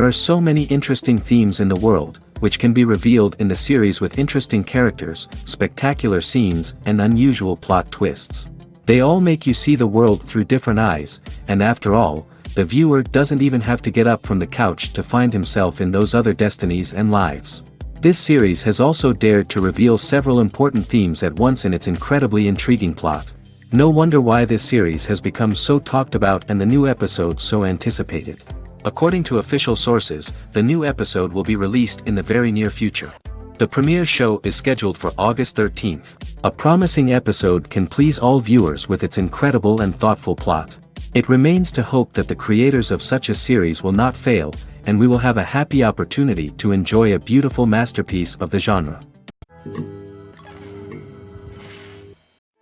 There are so many interesting themes in the world, which can be revealed in the series with interesting characters, spectacular scenes, and unusual plot twists. They all make you see the world through different eyes, and after all, the viewer doesn't even have to get up from the couch to find himself in those other destinies and lives. This series has also dared to reveal several important themes at once in its incredibly intriguing plot. No wonder why this series has become so talked about and the new episode so anticipated. According to official sources, the new episode will be released in the very near future. The premiere show is scheduled for August 13th. A promising episode can please all viewers with its incredible and thoughtful plot. It remains to hope that the creators of such a series will not fail, and we will have a happy opportunity to enjoy a beautiful masterpiece of the genre.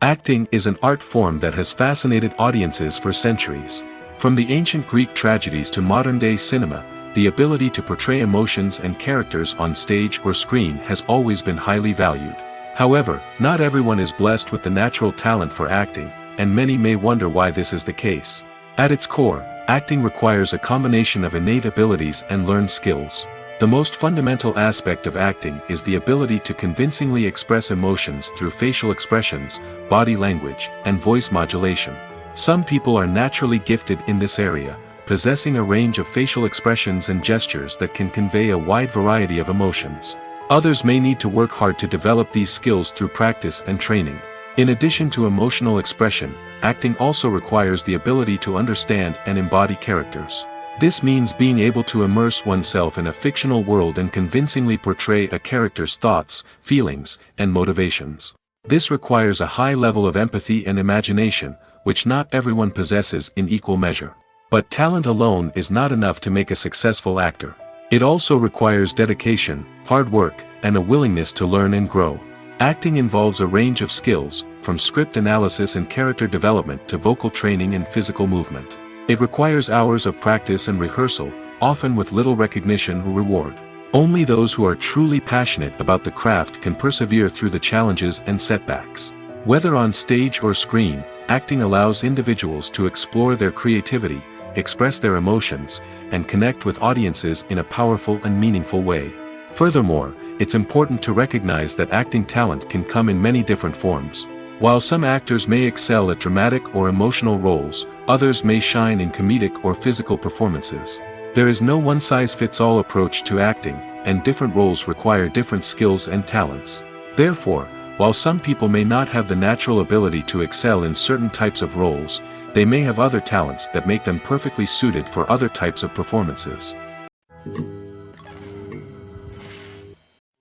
Acting is an art form that has fascinated audiences for centuries. From the ancient Greek tragedies to modern-day cinema, the ability to portray emotions and characters on stage or screen has always been highly valued. However, not everyone is blessed with the natural talent for acting, and many may wonder why this is the case. At its core, acting requires a combination of innate abilities and learned skills. The most fundamental aspect of acting is the ability to convincingly express emotions through facial expressions, body language, and voice modulation. Some people are naturally gifted in this area, possessing a range of facial expressions and gestures that can convey a wide variety of emotions. Others may need to work hard to develop these skills through practice and training. In addition to emotional expression, acting also requires the ability to understand and embody characters. This means being able to immerse oneself in a fictional world and convincingly portray a character's thoughts, feelings, and motivations. This requires a high level of empathy and imagination, which not everyone possesses in equal measure. But talent alone is not enough to make a successful actor. It also requires dedication, hard work, and a willingness to learn and grow. Acting involves a range of skills, from script analysis and character development to vocal training and physical movement. It requires hours of practice and rehearsal, often with little recognition or reward. Only those who are truly passionate about the craft can persevere through the challenges and setbacks. Whether on stage or screen, acting allows individuals to explore their creativity, express their emotions, and connect with audiences in a powerful and meaningful way. Furthermore, it's important to recognize that acting talent can come in many different forms. While some actors may excel at dramatic or emotional roles, others may shine in comedic or physical performances. There is no one-size-fits-all approach to acting, and different roles require different skills and talents. Therefore, while some people may not have the natural ability to excel in certain types of roles, they may have other talents that make them perfectly suited for other types of performances.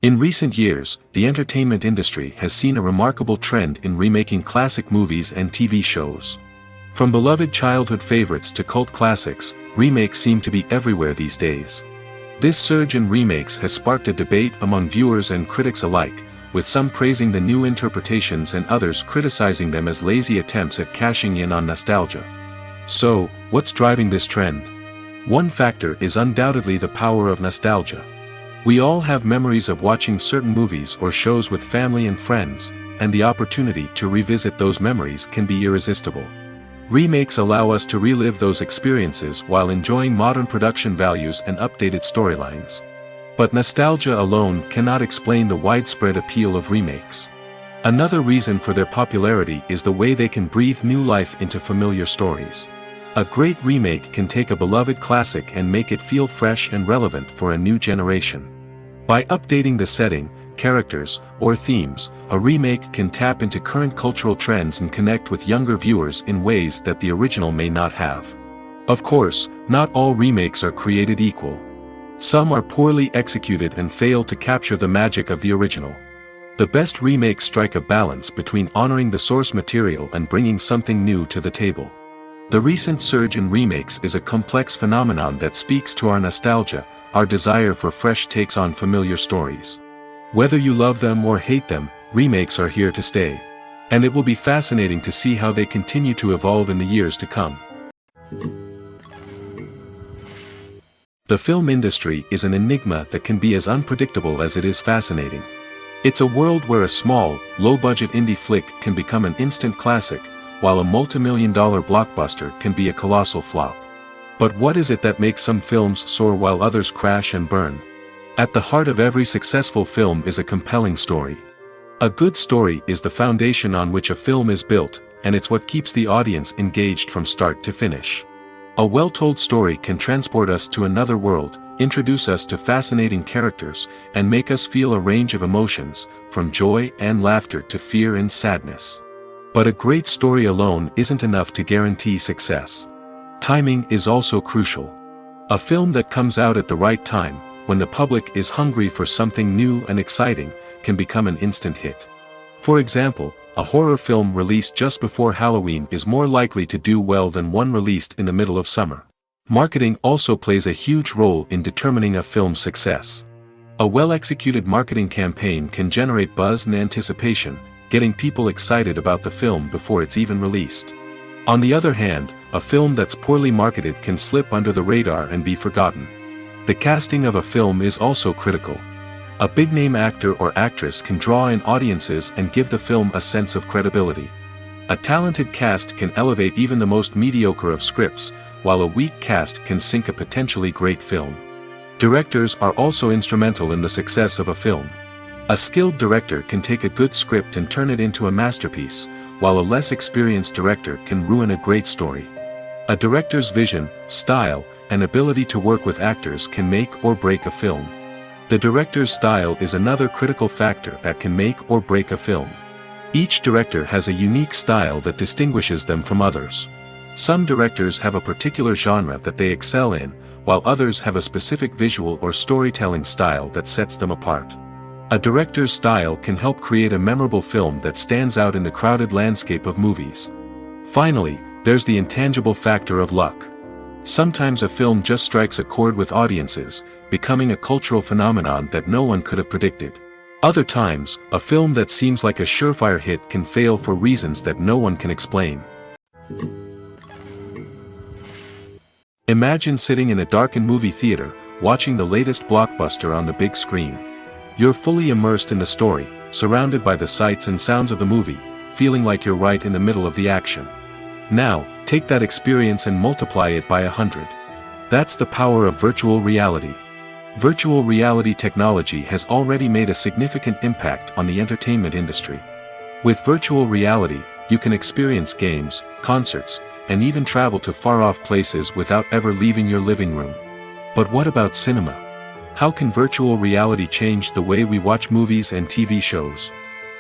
In recent years, the entertainment industry has seen a remarkable trend in remaking classic movies and TV shows. From beloved childhood favorites to cult classics, remakes seem to be everywhere these days. This surge in remakes has sparked a debate among viewers and critics alike, with some praising the new interpretations and others criticizing them as lazy attempts at cashing in on nostalgia. So, what's driving this trend? One factor is undoubtedly the power of nostalgia. We all have memories of watching certain movies or shows with family and friends, and the opportunity to revisit those memories can be irresistible. Remakes allow us to relive those experiences while enjoying modern production values and updated storylines. But nostalgia alone cannot explain the widespread appeal of remakes. Another reason for their popularity is the way they can breathe new life into familiar stories. A great remake can take a beloved classic and make it feel fresh and relevant for a new generation. By updating the setting, characters, or themes, a remake can tap into current cultural trends and connect with younger viewers in ways that the original may not have. Of course, not all remakes are created equal. Some are poorly executed and fail to capture the magic of the original. The best remakes strike a balance between honoring the source material and bringing something new to the table. The recent surge in remakes is a complex phenomenon that speaks to our nostalgia, our desire for fresh takes on familiar stories. Whether you love them or hate them, remakes are here to stay. And it will be fascinating to see how they continue to evolve in the years to come. The film industry is an enigma that can be as unpredictable as it is fascinating. It's a world where a small, low-budget indie flick can become an instant classic, while a multi-million-dollar blockbuster can be a colossal flop. But what is it that makes some films soar while others crash and burn? At the heart of every successful film is a compelling story. A good story is the foundation on which a film is built, and it's what keeps the audience engaged from start to finish. A well-told story can transport us to another world, introduce us to fascinating characters, and make us feel a range of emotions, from joy and laughter to fear and sadness. But a great story alone isn't enough to guarantee success. Timing is also crucial. A film that comes out at the right time, when the public is hungry for something new and exciting, can become an instant hit. For example, a horror film released just before Halloween is more likely to do well than one released in the middle of summer. Marketing also plays a huge role in determining a film's success. A well-executed marketing campaign can generate buzz and anticipation, getting people excited about the film before it's even released. On the other hand, a film that's poorly marketed can slip under the radar and be forgotten. The casting of a film is also critical. A big-name actor or actress can draw in audiences and give the film a sense of credibility. A talented cast can elevate even the most mediocre of scripts, while a weak cast can sink a potentially great film. Directors are also instrumental in the success of a film. A skilled director can take a good script and turn it into a masterpiece, while a less experienced director can ruin a great story. A director's vision, style, and ability to work with actors can make or break a film. The director's style is another critical factor that can make or break a film. Each director has a unique style that distinguishes them from others. Some directors have a particular genre that they excel in, while others have a specific visual or storytelling style that sets them apart. A director's style can help create a memorable film that stands out in the crowded landscape of movies. Finally, there's the intangible factor of luck. Sometimes a film just strikes a chord with audiences, becoming a cultural phenomenon that no one could have predicted. Other times, a film that seems like a surefire hit can fail for reasons that no one can explain. Imagine sitting in a darkened movie theater, watching the latest blockbuster on the big screen. You're fully immersed in the story, surrounded by the sights and sounds of the movie, feeling like you're right in the middle of the action. Now, take that experience and multiply it by 100. That's the power of virtual reality. Virtual reality technology has already made a significant impact on the entertainment industry. With virtual reality, you can experience games, concerts, and even travel to far-off places without ever leaving your living room. But what about cinema? How can virtual reality change the way we watch movies and TV shows?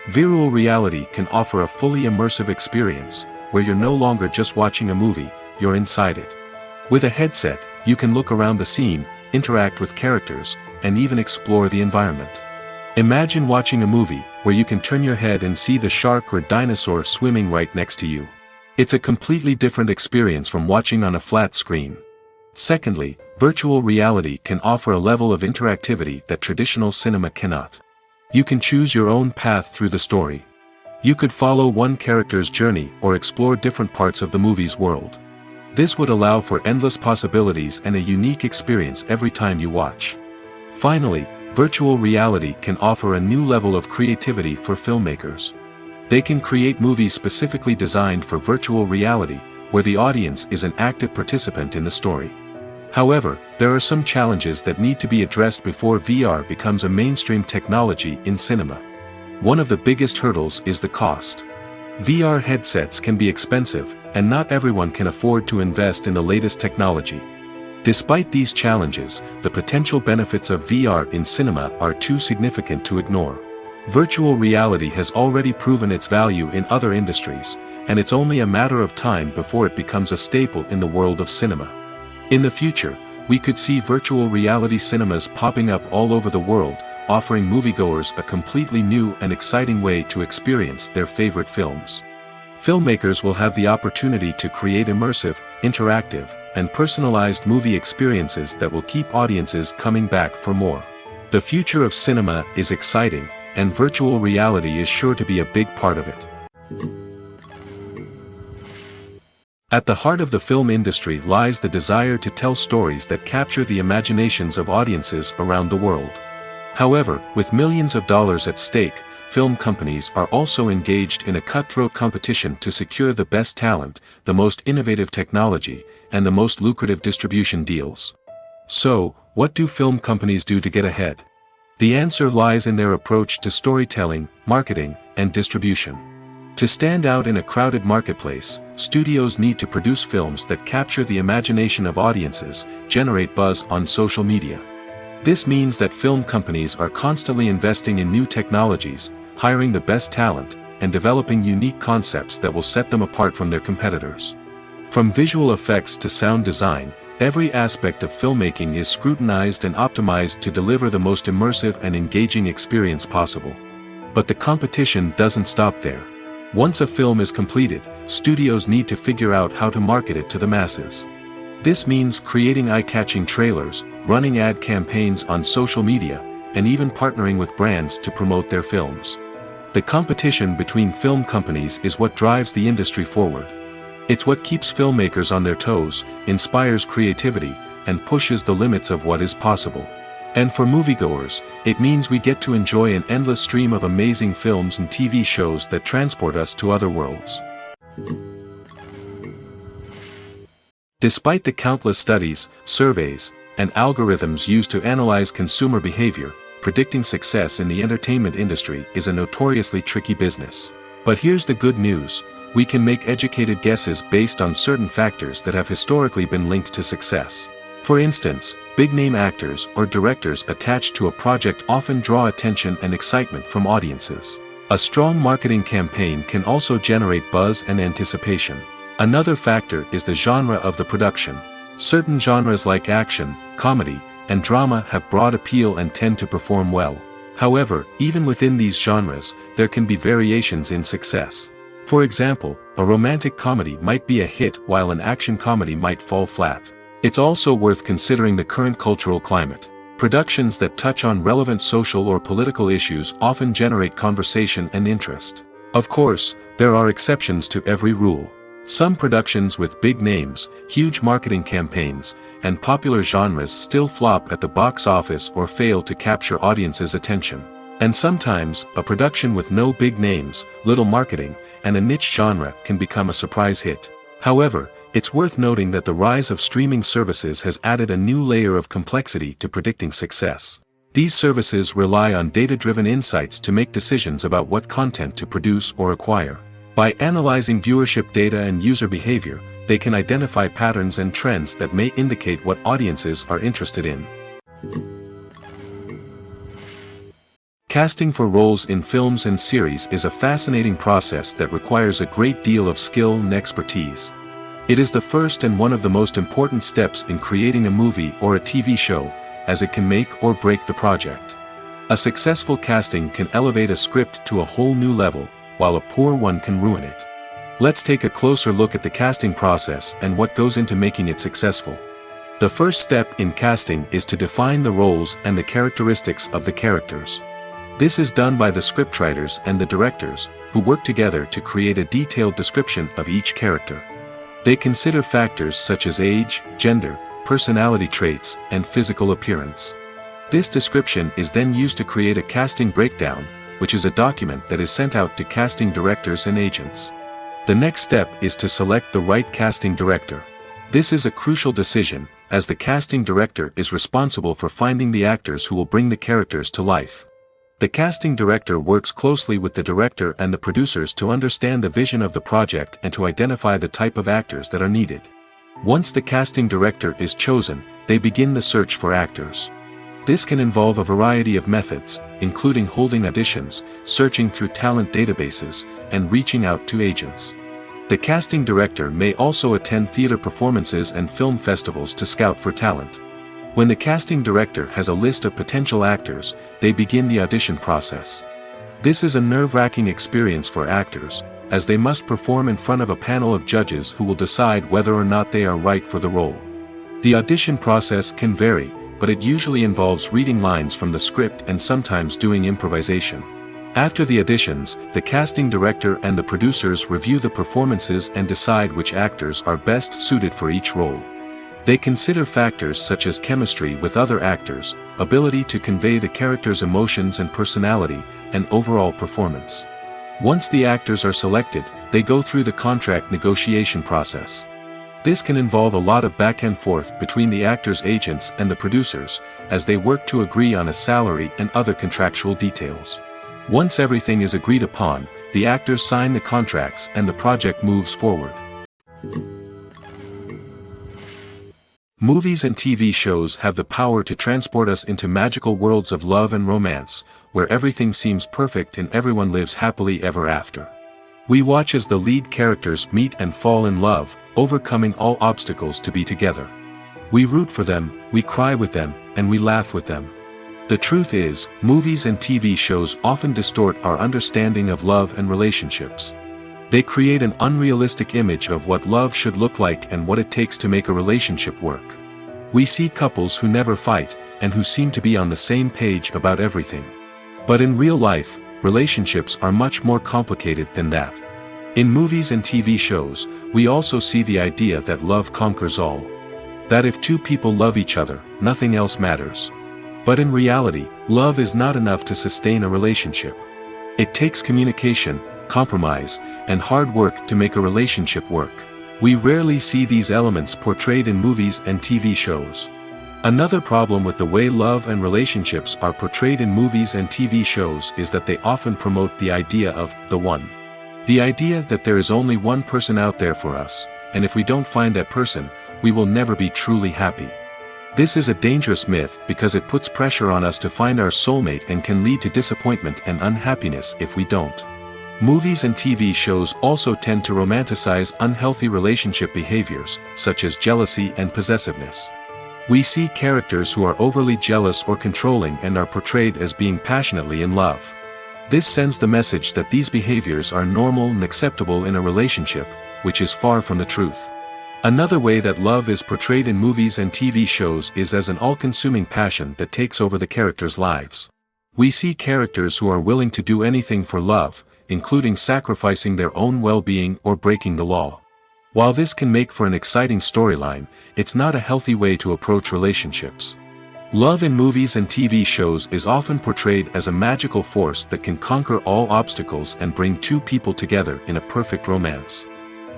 Virtual reality can offer a fully immersive experience, where you're no longer just watching a movie, you're inside it. With a headset, you can look around the scene, interact with characters, and even explore the environment. Imagine watching a movie where you can turn your head and see the shark or dinosaur swimming right next to you. It's a completely different experience from watching on a flat screen. Secondly, virtual reality can offer a level of interactivity that traditional cinema cannot. You can choose your own path through the story. You could follow one character's journey or explore different parts of the movie's world. This would allow for endless possibilities and a unique experience every time you watch. Finally, virtual reality can offer a new level of creativity for filmmakers. They can create movies specifically designed for virtual reality, where the audience is an active participant in the story. However, there are some challenges that need to be addressed before VR becomes a mainstream technology in cinema. One of the biggest hurdles is the cost. VR headsets can be expensive, and not everyone can afford to invest in the latest technology. Despite these challenges, the potential benefits of VR in cinema are too significant to ignore. Virtual reality has already proven its value in other industries, and it's only a matter of time before it becomes a staple in the world of cinema. In the future, we could see virtual reality cinemas popping up all over the world, offering moviegoers a completely new and exciting way to experience their favorite films. Filmmakers will have the opportunity to create immersive, interactive, and personalized movie experiences that will keep audiences coming back for more. The future of cinema is exciting, and virtual reality is sure to be a big part of it. At the heart of the film industry lies the desire to tell stories that capture the imaginations of audiences around the world. However, with millions of dollars at stake, film companies are also engaged in a cutthroat competition to secure the best talent, the most innovative technology, and the most lucrative distribution deals. So, what do film companies do to get ahead? The answer lies in their approach to storytelling, marketing, and distribution. To stand out in a crowded marketplace, studios need to produce films that capture the imagination of audiences, generate buzz on social media. This means that film companies are constantly investing in new technologies, hiring the best talent, and developing unique concepts that will set them apart from their competitors. From visual effects to sound design, every aspect of filmmaking is scrutinized and optimized to deliver the most immersive and engaging experience possible. But the competition doesn't stop there. Once a film is completed, studios need to figure out how to market it to the masses. This means creating eye-catching trailers, running ad campaigns on social media, and even partnering with brands to promote their films. The competition between film companies is what drives the industry forward. It's what keeps filmmakers on their toes, inspires creativity, and pushes the limits of what is possible. And for moviegoers, it means we get to enjoy an endless stream of amazing films and TV shows that transport us to other worlds. Despite the countless studies, surveys, and algorithms used to analyze consumer behavior, predicting success in the entertainment industry is a notoriously tricky business. But here's the good news: we can make educated guesses based on certain factors that have historically been linked to success. For instance, big-name actors or directors attached to a project often draw attention and excitement from audiences. A strong marketing campaign can also generate buzz and anticipation. Another factor is the genre of the production. Certain genres like action, comedy, and drama have broad appeal and tend to perform well. However, even within these genres, there can be variations in success. For example, a romantic comedy might be a hit while an action comedy might fall flat. It's also worth considering the current cultural climate. Productions that touch on relevant social or political issues often generate conversation and interest. Of course, there are exceptions to every rule. Some productions with big names, huge marketing campaigns, and popular genres still flop at the box office or fail to capture audiences' attention. And sometimes, a production with no big names, little marketing, and a niche genre can become a surprise hit. However, it's worth noting that the rise of streaming services has added a new layer of complexity to predicting success. These services rely on data-driven insights to make decisions about what content to produce or acquire. By analyzing viewership data and user behavior, they can identify patterns and trends that may indicate what audiences are interested in. Casting for roles in films and series is a fascinating process that requires a great deal of skill and expertise. It is the first and one of the most important steps in creating a movie or a TV show, as it can make or break the project. A successful casting can elevate a script to a whole new level, while a poor one can ruin it. Let's take a closer look at the casting process and what goes into making it successful. The first step in casting is to define the roles and the characteristics of the characters. This is done by the scriptwriters and the directors, who work together to create a detailed description of each character. They consider factors such as age, gender, personality traits, and physical appearance. This description is then used to create a casting breakdown, which is a document that is sent out to casting directors and agents. The next step is to select the right casting director. This is a crucial decision, as the casting director is responsible for finding the actors who will bring the characters to life. The casting director works closely with the director and the producers to understand the vision of the project and to identify the type of actors that are needed. Once the casting director is chosen, they begin the search for actors. This can involve a variety of methods, including holding auditions, searching through talent databases, and reaching out to agents. The casting director may also attend theater performances and film festivals to scout for talent. When the casting director has a list of potential actors, they begin the audition process. This is a nerve-wracking experience for actors, as they must perform in front of a panel of judges who will decide whether or not they are right for the role. The audition process can vary, but it usually involves reading lines from the script and sometimes doing improvisation. After the auditions, the casting director and the producers review the performances and decide which actors are best suited for each role. They consider factors such as chemistry with other actors, ability to convey the character's emotions and personality, and overall performance. Once the actors are selected, they go through the contract negotiation process. This can involve a lot of back and forth between the actors' agents and the producers, as they work to agree on a salary and other contractual details. Once everything is agreed upon, the actors sign the contracts and the project moves forward. Movies and TV shows have the power to transport us into magical worlds of love and romance, where everything seems perfect and everyone lives happily ever after. We watch as the lead characters meet and fall in love, overcoming all obstacles to be together. We root for them, we cry with them, and we laugh with them. The truth is, movies and TV shows often distort our understanding of love and relationships. They create an unrealistic image of what love should look like and what it takes to make a relationship work. We see couples who never fight, and who seem to be on the same page about everything. But in real life, relationships are much more complicated than that. In movies and TV shows, we also see the idea that love conquers all. That if two people love each other, nothing else matters. But in reality, love is not enough to sustain a relationship. It takes communication, compromise, and hard work to make a relationship work. We rarely see these elements portrayed in movies and TV shows. Another problem with the way love and relationships are portrayed in movies and TV shows is that they often promote the idea of the one. The idea that there is only one person out there for us, and if we don't find that person, we will never be truly happy. This is a dangerous myth because it puts pressure on us to find our soulmate and can lead to disappointment and unhappiness if we don't. Movies and TV shows also tend to romanticize unhealthy relationship behaviors, such as jealousy and possessiveness. We see characters who are overly jealous or controlling and are portrayed as being passionately in love. This sends the message that these behaviors are normal and acceptable in a relationship, which is far from the truth. Another way that love is portrayed in movies and TV shows is as an all-consuming passion that takes over the characters' lives. We see characters who are willing to do anything for love, including sacrificing their own well-being or breaking the law. While this can make for an exciting storyline, it's not a healthy way to approach relationships. Love in movies and TV shows is often portrayed as a magical force that can conquer all obstacles and bring two people together in a perfect romance.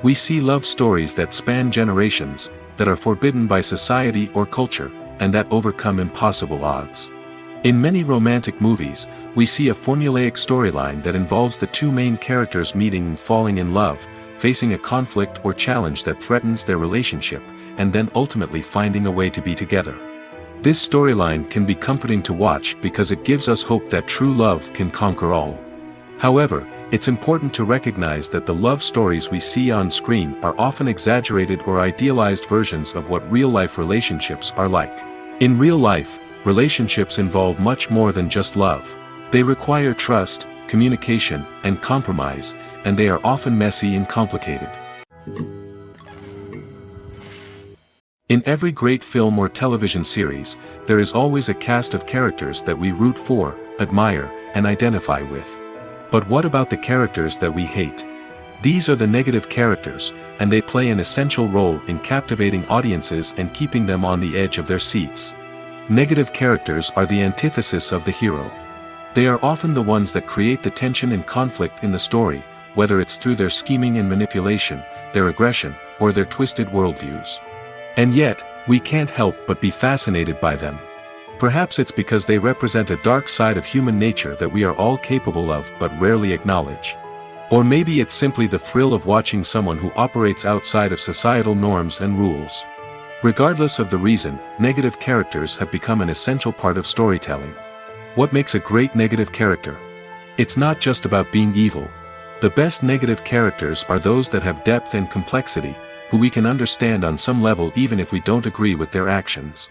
We see love stories that span generations, that are forbidden by society or culture, and that overcome impossible odds. In many romantic movies, we see a formulaic storyline that involves the two main characters meeting and falling in love, facing a conflict or challenge that threatens their relationship, and then ultimately finding a way to be together. This storyline can be comforting to watch because it gives us hope that true love can conquer all. However, it's important to recognize that the love stories we see on screen are often exaggerated or idealized versions of what real-life relationships are like. In real life, relationships involve much more than just love. They require trust, communication, and compromise, and they are often messy and complicated. In every great film or television series, there is always a cast of characters that we root for, admire, and identify with. But what about the characters that we hate? These are the negative characters, and they play an essential role in captivating audiences and keeping them on the edge of their seats. Negative characters are the antithesis of the hero. They are often the ones that create the tension and conflict in the story, whether it's through their scheming and manipulation, their aggression, or their twisted worldviews. And yet, we can't help but be fascinated by them. Perhaps it's because they represent a dark side of human nature that we are all capable of but rarely acknowledge. Or maybe it's simply the thrill of watching someone who operates outside of societal norms and rules. Regardless of the reason, negative characters have become an essential part of storytelling. What makes a great negative character? It's not just about being evil. The best negative characters are those that have depth and complexity, who we can understand on some level even if we don't agree with their actions.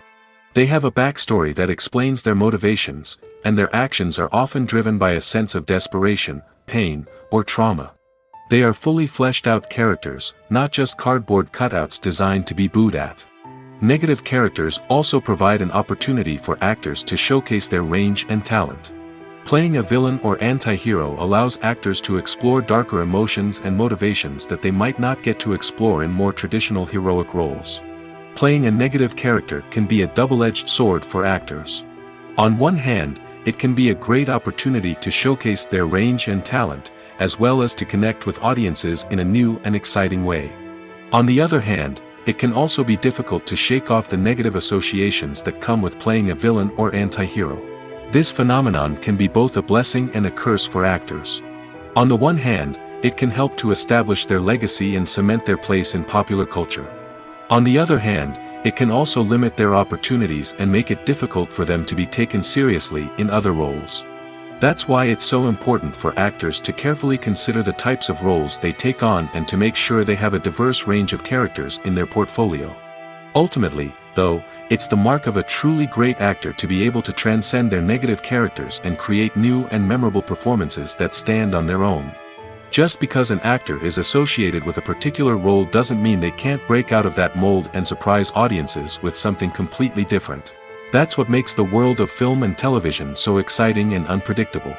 They have a backstory that explains their motivations, and their actions are often driven by a sense of desperation, pain, or trauma. They are fully fleshed out characters, not just cardboard cutouts designed to be booed at. Negative characters also provide an opportunity for actors to showcase their range and talent. Playing a villain or anti-hero allows actors to explore darker emotions and motivations that they might not get to explore in more traditional heroic roles. playing a negative character can be a double-edged sword for actors. On one hand, it can be a great opportunity to showcase their range and talent, as well as to connect with audiences in a new and exciting way. On the other hand, it can also be difficult to shake off the negative associations that come with playing a villain or anti-hero. This phenomenon can be both a blessing and a curse for actors. On the one hand, it can help to establish their legacy and cement their place in popular culture. On the other hand, it can also limit their opportunities and make it difficult for them to be taken seriously in other roles. That's why it's so important for actors to carefully consider the types of roles they take on and to make sure they have a diverse range of characters in their portfolio. Ultimately, though, it's the mark of a truly great actor to be able to transcend their negative characters and create new and memorable performances that stand on their own. Just because an actor is associated with a particular role doesn't mean they can't break out of that mold and surprise audiences with something completely different. That's what makes the world of film and television so exciting and unpredictable.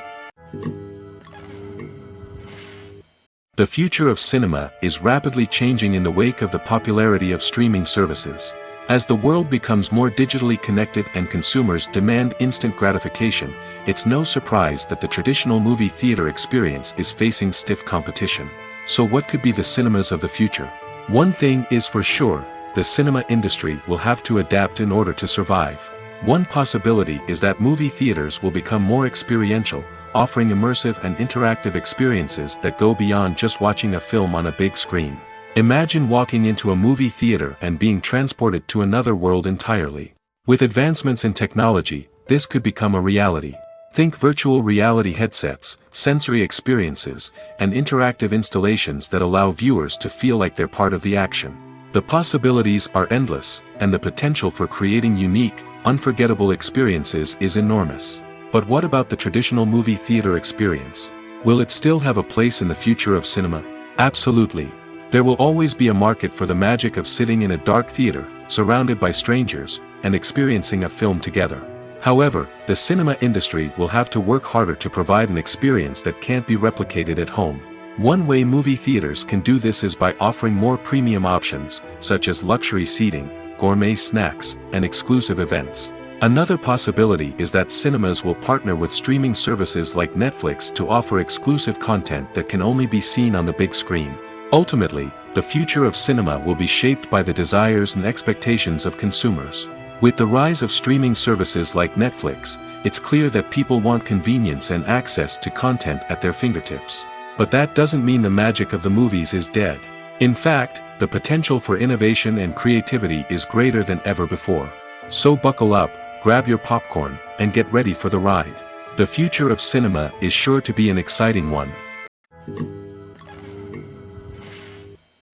The future of cinema is rapidly changing in the wake of the popularity of streaming services. As the world becomes more digitally connected and consumers demand instant gratification, it's no surprise that the traditional movie theater experience is facing stiff competition. So what could be the cinemas of the future? One thing is for sure, the cinema industry will have to adapt in order to survive. One possibility is that movie theaters will become more experiential, offering immersive and interactive experiences that go beyond just watching a film on a big screen. Imagine walking into a movie theater and being transported to another world entirely. With advancements in technology, this could become a reality. Think virtual reality headsets, sensory experiences, and interactive installations that allow viewers to feel like they're part of the action. The possibilities are endless, and the potential for creating unique, unforgettable experiences is enormous. But what about the traditional movie theater experience? Will it still have a place in the future of cinema? Absolutely. There will always be a market for the magic of sitting in a dark theater, surrounded by strangers, and experiencing a film together. However, the cinema industry will have to work harder to provide an experience that can't be replicated at home. One way movie theaters can do this is by offering more premium options, such as luxury seating, gourmet snacks, and exclusive events. Another possibility is that cinemas will partner with streaming services like Netflix to offer exclusive content that can only be seen on the big screen. Ultimately, the future of cinema will be shaped by the desires and expectations of consumers. With the rise of streaming services like Netflix, it's clear that people want convenience and access to content at their fingertips. But that doesn't mean the magic of the movies is dead. In fact, the potential for innovation and creativity is greater than ever before. So buckle up, grab your popcorn, and get ready for the ride. The future of cinema is sure to be an exciting one.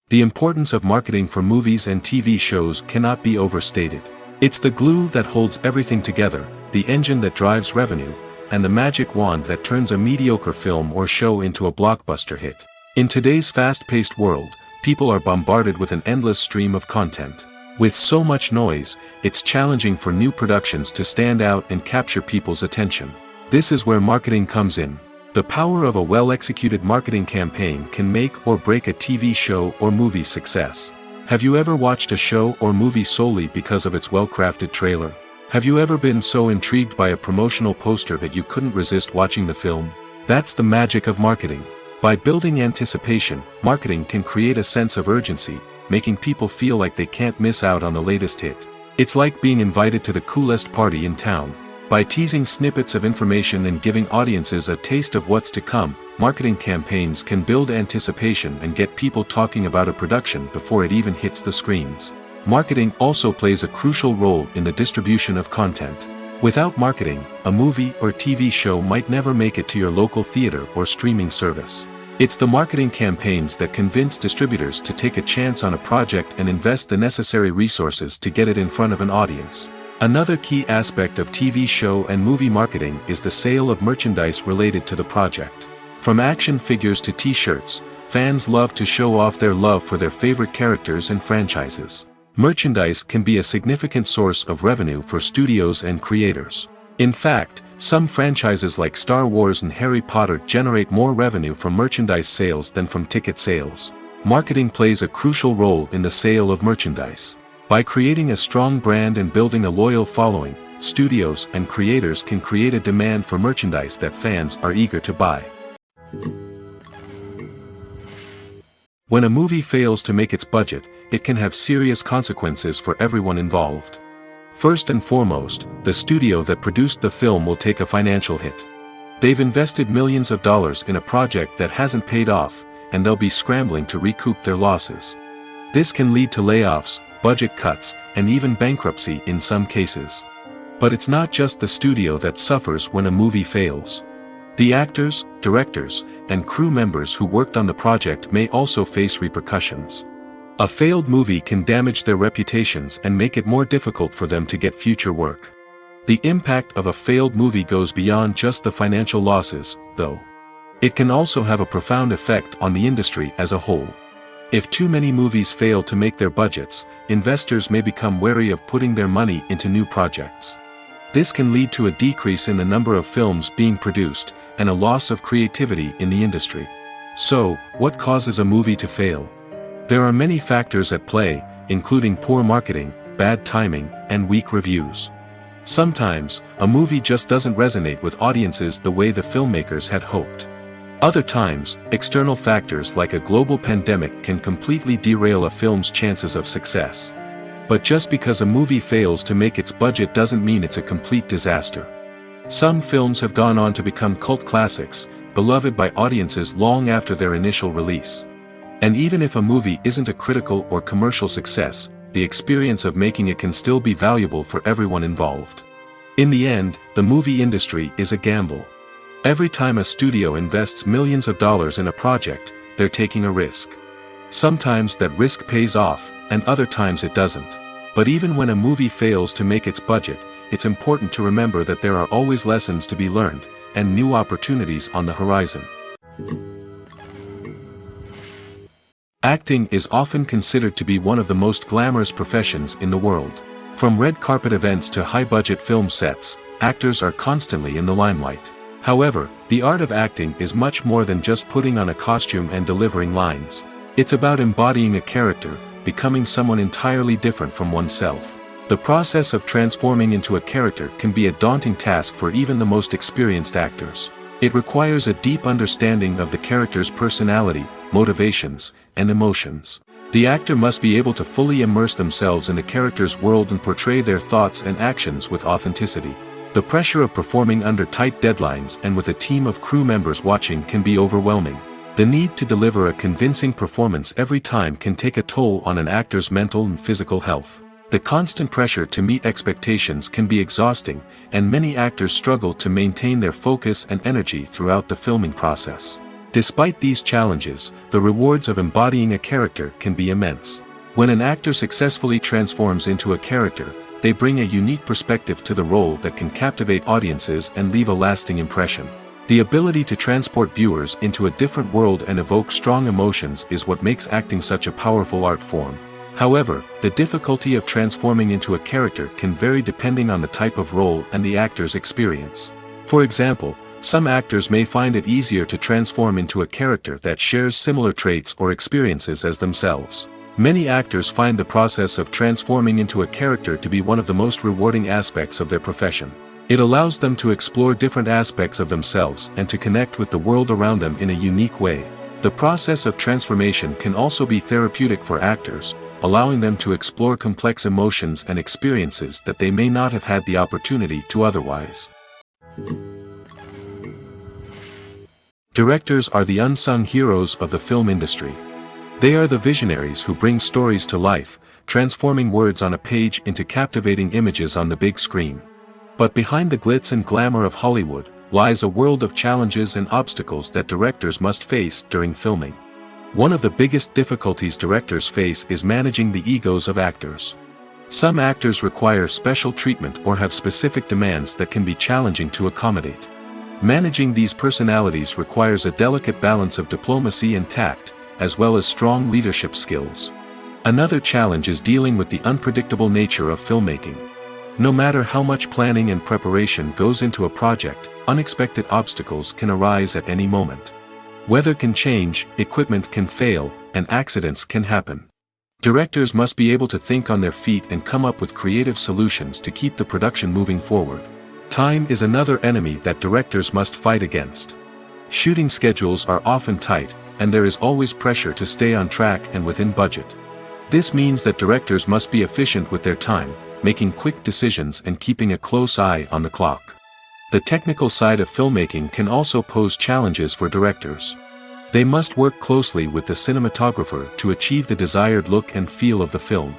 The importance of marketing for movies and TV shows cannot be overstated. It's the glue that holds everything together, the engine that drives revenue, and the magic wand that turns a mediocre film or show into a blockbuster hit. In today's fast-paced world, people are bombarded with an endless stream of content. With so much noise, it's challenging for new productions to stand out and capture people's attention. This is where marketing comes in. The power of a well-executed marketing campaign can make or break a TV show or movie's success. Have you ever watched a show or movie solely because of its well-crafted trailer? Have you ever been so intrigued by a promotional poster that you couldn't resist watching the film? That's the magic of marketing. By building anticipation, marketing can create a sense of urgency, making people feel like they can't miss out on the latest hit. It's like being invited to the coolest party in town. By teasing snippets of information and giving audiences a taste of what's to come, marketing campaigns can build anticipation and get people talking about a production before it even hits the screens. Marketing also plays a crucial role in the distribution of content. Without marketing, a movie or TV show might never make it to your local theater or streaming service. It's the marketing campaigns that convince distributors to take a chance on a project and invest the necessary resources to get it in front of an audience. Another key aspect of TV show and movie marketing is the sale of merchandise related to the project. From action figures to t-shirts, fans love to show off their love for their favorite characters and franchises. Merchandise can be a significant source of revenue for studios and creators. In fact, some franchises like Star Wars and Harry Potter generate more revenue from merchandise sales than from ticket sales. Marketing plays a crucial role in the sale of merchandise. By creating a strong brand and building a loyal following, studios and creators can create a demand for merchandise that fans are eager to buy. When a movie fails to make its budget, it can have serious consequences for everyone involved. First and foremost, the studio that produced the film will take a financial hit. They've invested millions of dollars in a project that hasn't paid off, and they'll be scrambling to recoup their losses. This can lead to layoffs, budget cuts, and even bankruptcy in some cases. But it's not just the studio that suffers when a movie fails. The actors, directors, and crew members who worked on the project may also face repercussions. A failed movie can damage their reputations and make it more difficult for them to get future work. The impact of a failed movie goes beyond just the financial losses, though. It can also have a profound effect on the industry as a whole. If too many movies fail to make their budgets, investors may become wary of putting their money into new projects. This can lead to a decrease in the number of films being produced, and a loss of creativity in the industry. So, what causes a movie to fail? There are many factors at play, including poor marketing, bad timing, and weak reviews. Sometimes, a movie just doesn't resonate with audiences the way the filmmakers had hoped. Other times, external factors like a global pandemic can completely derail a film's chances of success. But just because a movie fails to make its budget doesn't mean it's a complete disaster. Some films have gone on to become cult classics, beloved by audiences long after their initial release. And even if a movie isn't a critical or commercial success, the experience of making it can still be valuable for everyone involved. In the end, the movie industry is a gamble. Every time a studio invests millions of dollars in a project, they're taking a risk. Sometimes that risk pays off, and other times it doesn't. But even when a movie fails to make its budget, it's important to remember that there are always lessons to be learned, and new opportunities on the horizon. Acting is often considered to be one of the most glamorous professions in the world. From red carpet events to high-budget film sets, actors are constantly in the limelight. However, the art of acting is much more than just putting on a costume and delivering lines. It's about embodying a character, becoming someone entirely different from oneself. The process of transforming into a character can be a daunting task for even the most experienced actors. It requires a deep understanding of the character's personality, motivations, and emotions. The actor must be able to fully immerse themselves in the character's world and portray their thoughts and actions with authenticity. The pressure of performing under tight deadlines and with a team of crew members watching can be overwhelming. The need to deliver a convincing performance every time can take a toll on an actor's mental and physical health. The constant pressure to meet expectations can be exhausting, and many actors struggle to maintain their focus and energy throughout the filming process. Despite these challenges, the rewards of embodying a character can be immense. When an actor successfully transforms into a character, they bring a unique perspective to the role that can captivate audiences and leave a lasting impression. The ability to transport viewers into a different world and evoke strong emotions is what makes acting such a powerful art form. However, the difficulty of transforming into a character can vary depending on the type of role and the actor's experience. For example, some actors may find it easier to transform into a character that shares similar traits or experiences as themselves. Many actors find the process of transforming into a character to be one of the most rewarding aspects of their profession. It allows them to explore different aspects of themselves and to connect with the world around them in a unique way. The process of transformation can also be therapeutic for actors, allowing them to explore complex emotions and experiences that they may not have had the opportunity to otherwise. Directors are the unsung heroes of the film industry. They are the visionaries who bring stories to life, transforming words on a page into captivating images on the big screen. But behind the glitz and glamour of Hollywood lies a world of challenges and obstacles that directors must face during filming. One of the biggest difficulties directors face is managing the egos of actors. Some actors require special treatment or have specific demands that can be challenging to accommodate. Managing these personalities requires a delicate balance of diplomacy and tact, as well as strong leadership skills. Another challenge is dealing with the unpredictable nature of filmmaking. No matter how much planning and preparation goes into a project, unexpected obstacles can arise at any moment. Weather can change, equipment can fail, and accidents can happen. Directors must be able to think on their feet and come up with creative solutions to keep the production moving forward. Time is another enemy that directors must fight against. Shooting schedules are often tight, and there is always pressure to stay on track and within budget. This means that directors must be efficient with their time, making quick decisions and keeping a close eye on the clock. The technical side of filmmaking can also pose challenges for directors. They must work closely with the cinematographer to achieve the desired look and feel of the film.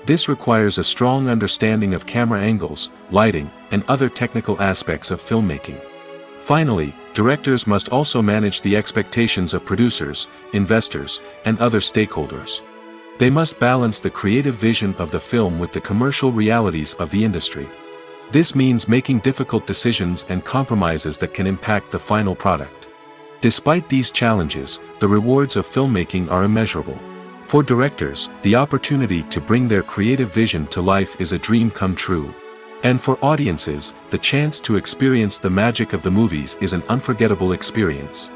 This requires a strong understanding of camera angles, lighting, and other technical aspects of filmmaking. Finally, directors must also manage the expectations of producers, investors, and other stakeholders. They must balance the creative vision of the film with the commercial realities of the industry. This means making difficult decisions and compromises that can impact the final product. Despite these challenges, the rewards of filmmaking are immeasurable. For directors, the opportunity to bring their creative vision to life is a dream come true. And for audiences, the chance to experience the magic of the movies is an unforgettable experience.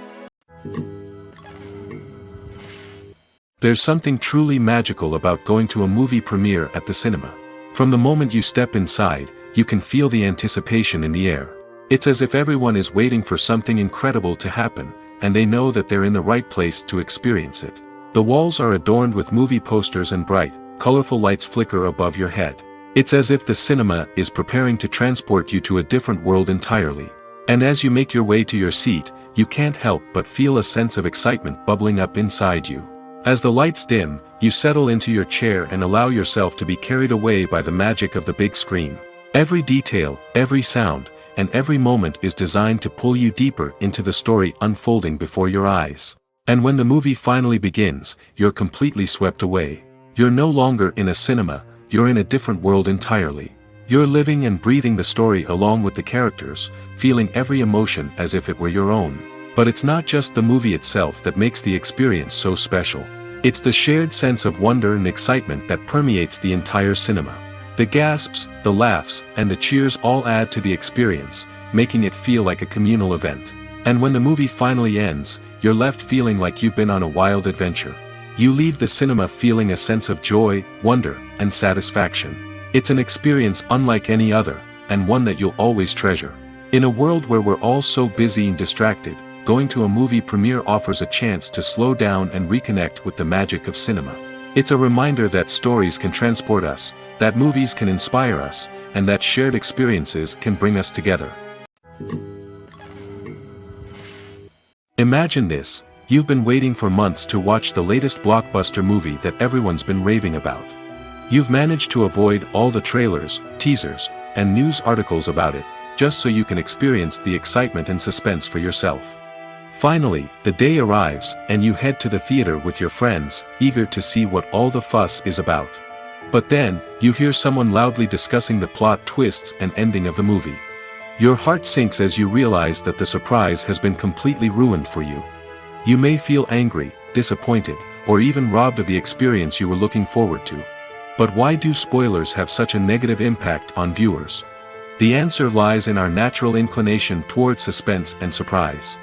There's something truly magical about going to a movie premiere at the cinema. From the moment you step inside, you can feel the anticipation in the air. It's as if everyone is waiting for something incredible to happen, and they know that they're in the right place to experience it. The walls are adorned with movie posters and bright, colorful lights flicker above your head. It's as if the cinema is preparing to transport you to a different world entirely. And as you make your way to your seat, you can't help but feel a sense of excitement bubbling up inside you. As the lights dim, you settle into your chair and allow yourself to be carried away by the magic of the big screen. Every detail, every sound, and every moment is designed to pull you deeper into the story unfolding before your eyes. And when the movie finally begins, you're completely swept away. You're no longer in a cinema, you're in a different world entirely. You're living and breathing the story along with the characters, feeling every emotion as if it were your own. But it's not just the movie itself that makes the experience so special. It's the shared sense of wonder and excitement that permeates the entire cinema. The gasps, the laughs, and the cheers all add to the experience, making it feel like a communal event. And when the movie finally ends, you're left feeling like you've been on a wild adventure. You leave the cinema feeling a sense of joy, wonder, and satisfaction. It's an experience unlike any other, and one that you'll always treasure. In a world where we're all so busy and distracted, going to a movie premiere offers a chance to slow down and reconnect with the magic of cinema. It's a reminder that stories can transport us, that movies can inspire us, and that shared experiences can bring us together. Imagine this: you've been waiting for months to watch the latest blockbuster movie that everyone's been raving about. You've managed to avoid all the trailers, teasers, and news articles about it, just so you can experience the excitement and suspense for yourself. Finally, the day arrives, and you head to the theater with your friends, eager to see what all the fuss is about. But then, you hear someone loudly discussing the plot twists and ending of the movie. Your heart sinks as you realize that the surprise has been completely ruined for you. You may feel angry, disappointed, or even robbed of the experience you were looking forward to. But why do spoilers have such a negative impact on viewers? The answer lies in our natural inclination toward suspense and surprise.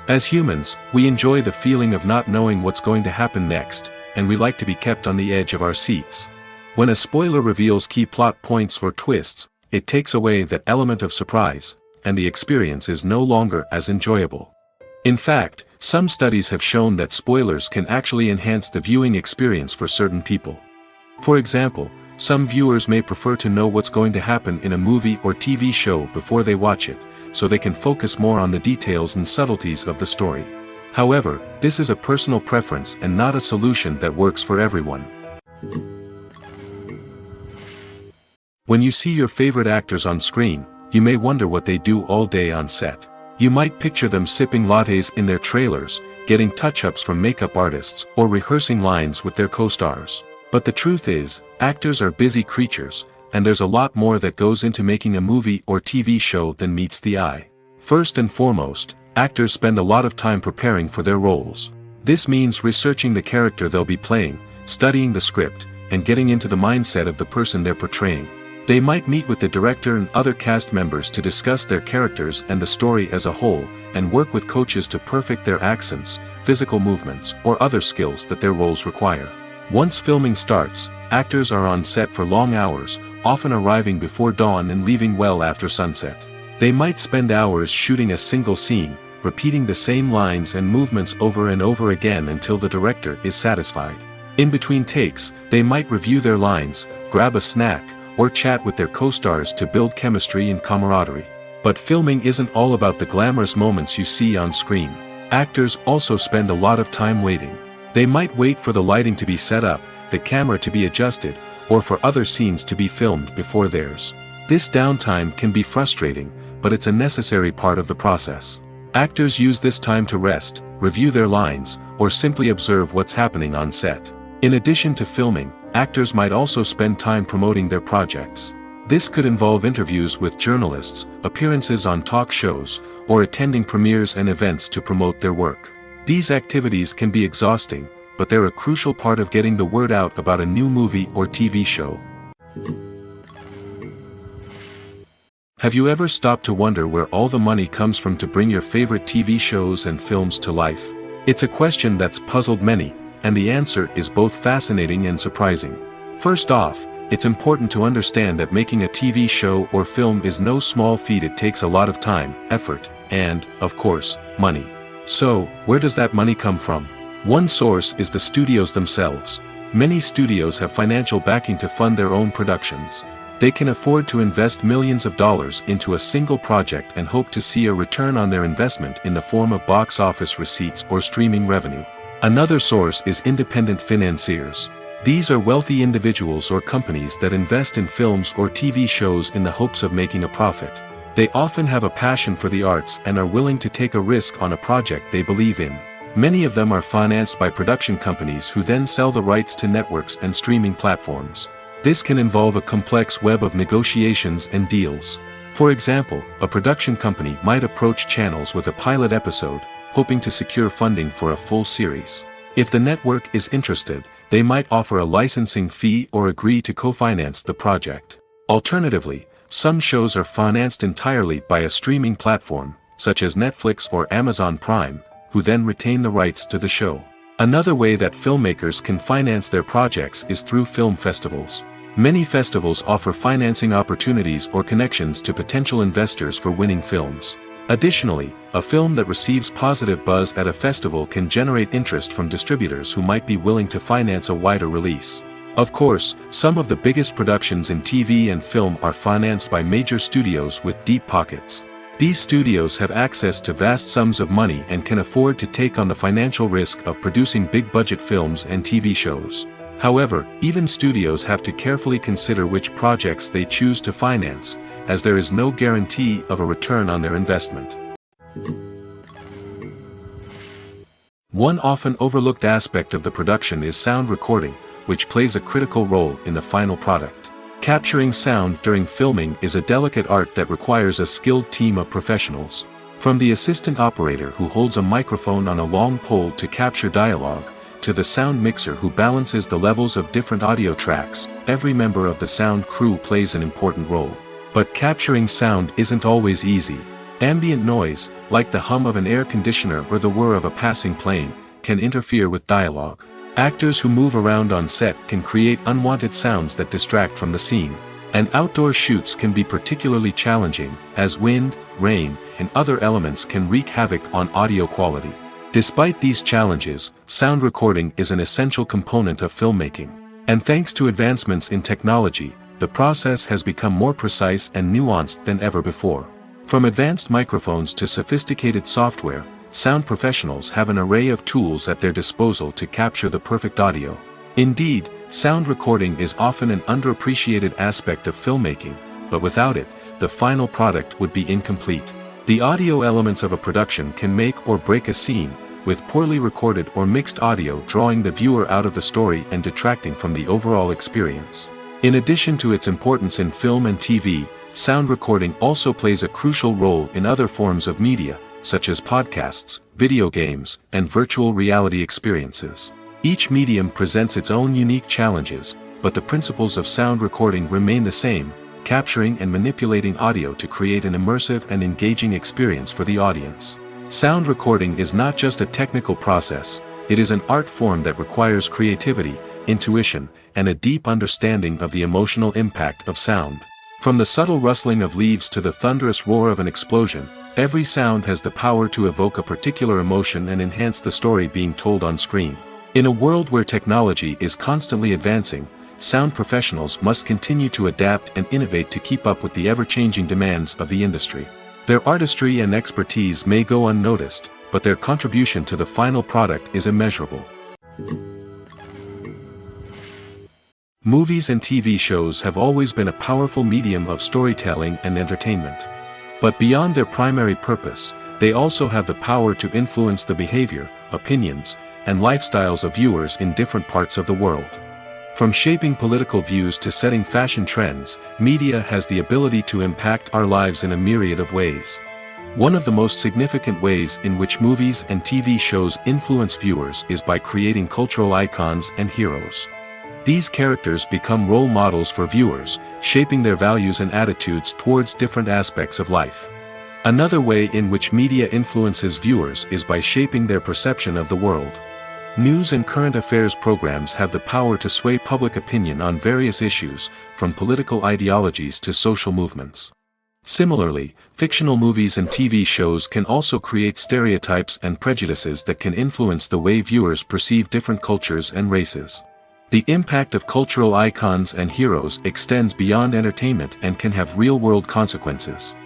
As humans, we enjoy the feeling of not knowing what's going to happen next, and we like to be kept on the edge of our seats. When a spoiler reveals key plot points or twists, it takes away that element of surprise, and the experience is no longer as enjoyable. In fact, some studies have shown that spoilers can actually enhance the viewing experience for certain people. For example, some viewers may prefer to know what's going to happen in a movie or TV show before they watch it, so they can focus more on the details and subtleties of the story. However, this is a personal preference and not a solution that works for everyone. When you see your favorite actors on screen, you may wonder what they do all day on set. You might picture them sipping lattes in their trailers, getting touch-ups from makeup artists, or rehearsing lines with their co-stars. But the truth is, actors are busy creatures, and there's a lot more that goes into making a movie or TV show than meets the eye. First and foremost, actors spend a lot of time preparing for their roles. This means researching the character they'll be playing, studying the script, and getting into the mindset of the person they're portraying. They might meet with the director and other cast members to discuss their characters and the story as a whole, and work with coaches to perfect their accents, physical movements, or other skills that their roles require. Once filming starts, actors are on set for long hours, often arriving before dawn and leaving well after sunset. They might spend hours shooting a single scene, repeating the same lines and movements over and over again until the director is satisfied. In between takes, they might review their lines, grab a snack, or chat with their co-stars to build chemistry and camaraderie. But filming isn't all about the glamorous moments you see on screen. Actors also spend a lot of time waiting. They might wait for the lighting to be set up, the camera to be adjusted, or for other scenes to be filmed before theirs. This downtime can be frustrating, but it's a necessary part of the process. Actors use this time to rest, review their lines, or simply observe what's happening on set. In addition to filming, actors might also spend time promoting their projects. This could involve interviews with journalists, appearances on talk shows, or attending premieres and events to promote their work. These activities can be exhausting, but they're a crucial part of getting the word out about a new movie or TV show. Have you ever stopped to wonder where all the money comes from to bring your favorite TV shows and films to life? It's a question that's puzzled many, and the answer is both fascinating and surprising. First off, it's important to understand that making a TV show or film is no small feat. It takes a lot of time, effort, and, of course, money. So, where does that money come from? One source is the studios themselves. Many studios have financial backing to fund their own productions. They can afford to invest millions of dollars into a single project and hope to see a return on their investment in the form of box office receipts or streaming revenue. Another source is independent financiers. These are wealthy individuals or companies that invest in films or TV shows in the hopes of making a profit. They often have a passion for the arts and are willing to take a risk on a project they believe in. Many of them are financed by production companies who then sell the rights to networks and streaming platforms. This can involve a complex web of negotiations and deals. For example, a production company might approach channels with a pilot episode, hoping to secure funding for a full series. If the network is interested, they might offer a licensing fee or agree to co-finance the project. Alternatively, some shows are financed entirely by a streaming platform, such as Netflix or Amazon Prime, who then retain the rights to the show. Another way that filmmakers can finance their projects is through film festivals. Many festivals offer financing opportunities or connections to potential investors for winning films. Additionally, a film that receives positive buzz at a festival can generate interest from distributors who might be willing to finance a wider release. Of course, some of the biggest productions in TV and film are financed by major studios with deep pockets. These studios have access to vast sums of money and can afford to take on the financial risk of producing big-budget films and TV shows. However, even studios have to carefully consider which projects they choose to finance, as there is no guarantee of a return on their investment. One often overlooked aspect of the production is sound recording, which plays a critical role in the final product. Capturing sound during filming is a delicate art that requires a skilled team of professionals. From the assistant operator who holds a microphone on a long pole to capture dialogue, to the sound mixer who balances the levels of different audio tracks, every member of the sound crew plays an important role. But capturing sound isn't always easy. Ambient noise, like the hum of an air conditioner or the whir of a passing plane, can interfere with dialogue. Actors who move around on set can create unwanted sounds that distract from the scene. And outdoor shoots can be particularly challenging, as wind, rain, and other elements can wreak havoc on audio quality. Despite these challenges, sound recording is an essential component of filmmaking. And thanks to advancements in technology, the process has become more precise and nuanced than ever before. From advanced microphones to sophisticated software, sound professionals have an array of tools at their disposal to capture the perfect audio. Indeed, sound recording is often an underappreciated aspect of filmmaking, but without it, the final product would be incomplete. The audio elements of a production can make or break a scene, with poorly recorded or mixed audio drawing the viewer out of the story and detracting from the overall experience. In addition to its importance in film and TV, sound recording also plays a crucial role in other forms of media, such as podcasts, video games, and virtual reality experiences. Each medium presents its own unique challenges, but the principles of sound recording remain the same: capturing and manipulating audio to create an immersive and engaging experience for the audience. Sound recording is not just a technical process, it is an art form that requires creativity, intuition, and a deep understanding of the emotional impact of sound. From the subtle rustling of leaves to the thunderous roar of an explosion, every sound has the power to evoke a particular emotion and enhance the story being told on screen. In a world where technology is constantly advancing, sound professionals must continue to adapt and innovate to keep up with the ever-changing demands of the industry. Their artistry and expertise may go unnoticed, but their contribution to the final product is immeasurable. Movies and TV shows have always been a powerful medium of storytelling and entertainment. But beyond their primary purpose, they also have the power to influence the behavior, opinions, and lifestyles of viewers in different parts of the world. From shaping political views to setting fashion trends, media has the ability to impact our lives in a myriad of ways. One of the most significant ways in which movies and TV shows influence viewers is by creating cultural icons and heroes. These characters become role models for viewers, shaping their values and attitudes towards different aspects of life. Another way in which media influences viewers is by shaping their perception of the world. News and current affairs programs have the power to sway public opinion on various issues, from political ideologies to social movements. Similarly, fictional movies and TV shows can also create stereotypes and prejudices that can influence the way viewers perceive different cultures and races. The impact of cultural icons and heroes extends beyond entertainment and can have real-world consequences.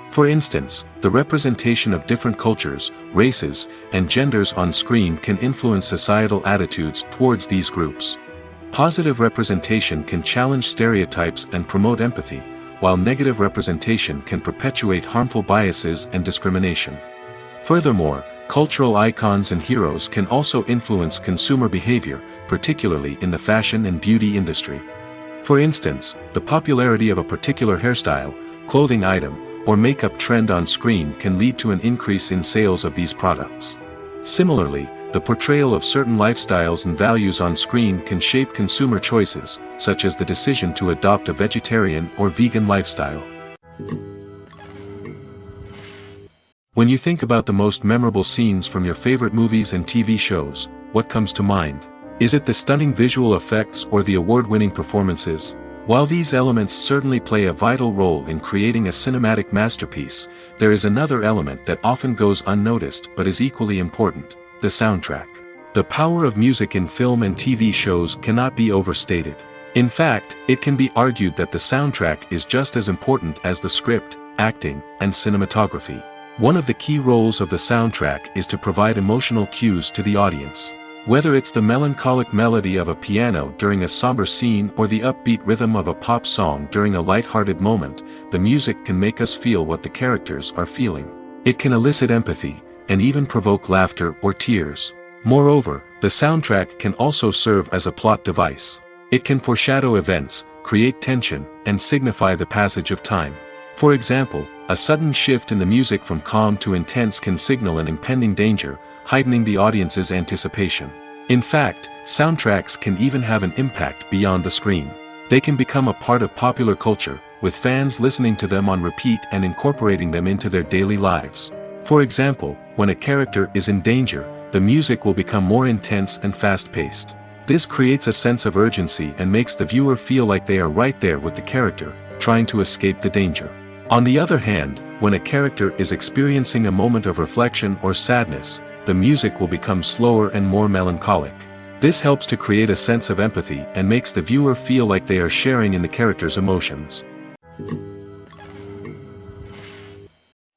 For instance, the representation of different cultures, races, and genders on screen can influence societal attitudes towards these groups. Positive representation can challenge stereotypes and promote empathy, while negative representation can perpetuate harmful biases and discrimination. Furthermore, cultural icons and heroes can also influence consumer behavior, particularly in the fashion and beauty industry. For instance, the popularity of a particular hairstyle, clothing item, or makeup trend on screen can lead to an increase in sales of these products. Similarly, the portrayal of certain lifestyles and values on screen can shape consumer choices, such as the decision to adopt a vegetarian or vegan lifestyle. When you think about the most memorable scenes from your favorite movies and TV shows, what comes to mind? Is it the stunning visual effects or the award-winning performances? While these elements certainly play a vital role in creating a cinematic masterpiece, there is another element that often goes unnoticed but is equally important: the soundtrack. The power of music in film and TV shows cannot be overstated. In fact, it can be argued that the soundtrack is just as important as the script, acting, and cinematography. One of the key roles of the soundtrack is to provide emotional cues to the audience. Whether it's the melancholic melody of a piano during a somber scene or the upbeat rhythm of a pop song during a light-hearted moment, the music can make us feel what the characters are feeling. It can elicit empathy, and even provoke laughter or tears. Moreover, the soundtrack can also serve as a plot device. It can foreshadow events, create tension, and signify the passage of time. For example, a sudden shift in the music from calm to intense can signal an impending danger, heightening the audience's anticipation. In fact, soundtracks can even have an impact beyond the screen. They can become a part of popular culture, with fans listening to them on repeat and incorporating them into their daily lives. For example, when a character is in danger, the music will become more intense and fast-paced. This creates a sense of urgency and makes the viewer feel like they are right there with the character, trying to escape the danger. On the other hand, when a character is experiencing a moment of reflection or sadness, the music will become slower and more melancholic. This helps to create a sense of empathy and makes the viewer feel like they are sharing in the character's emotions.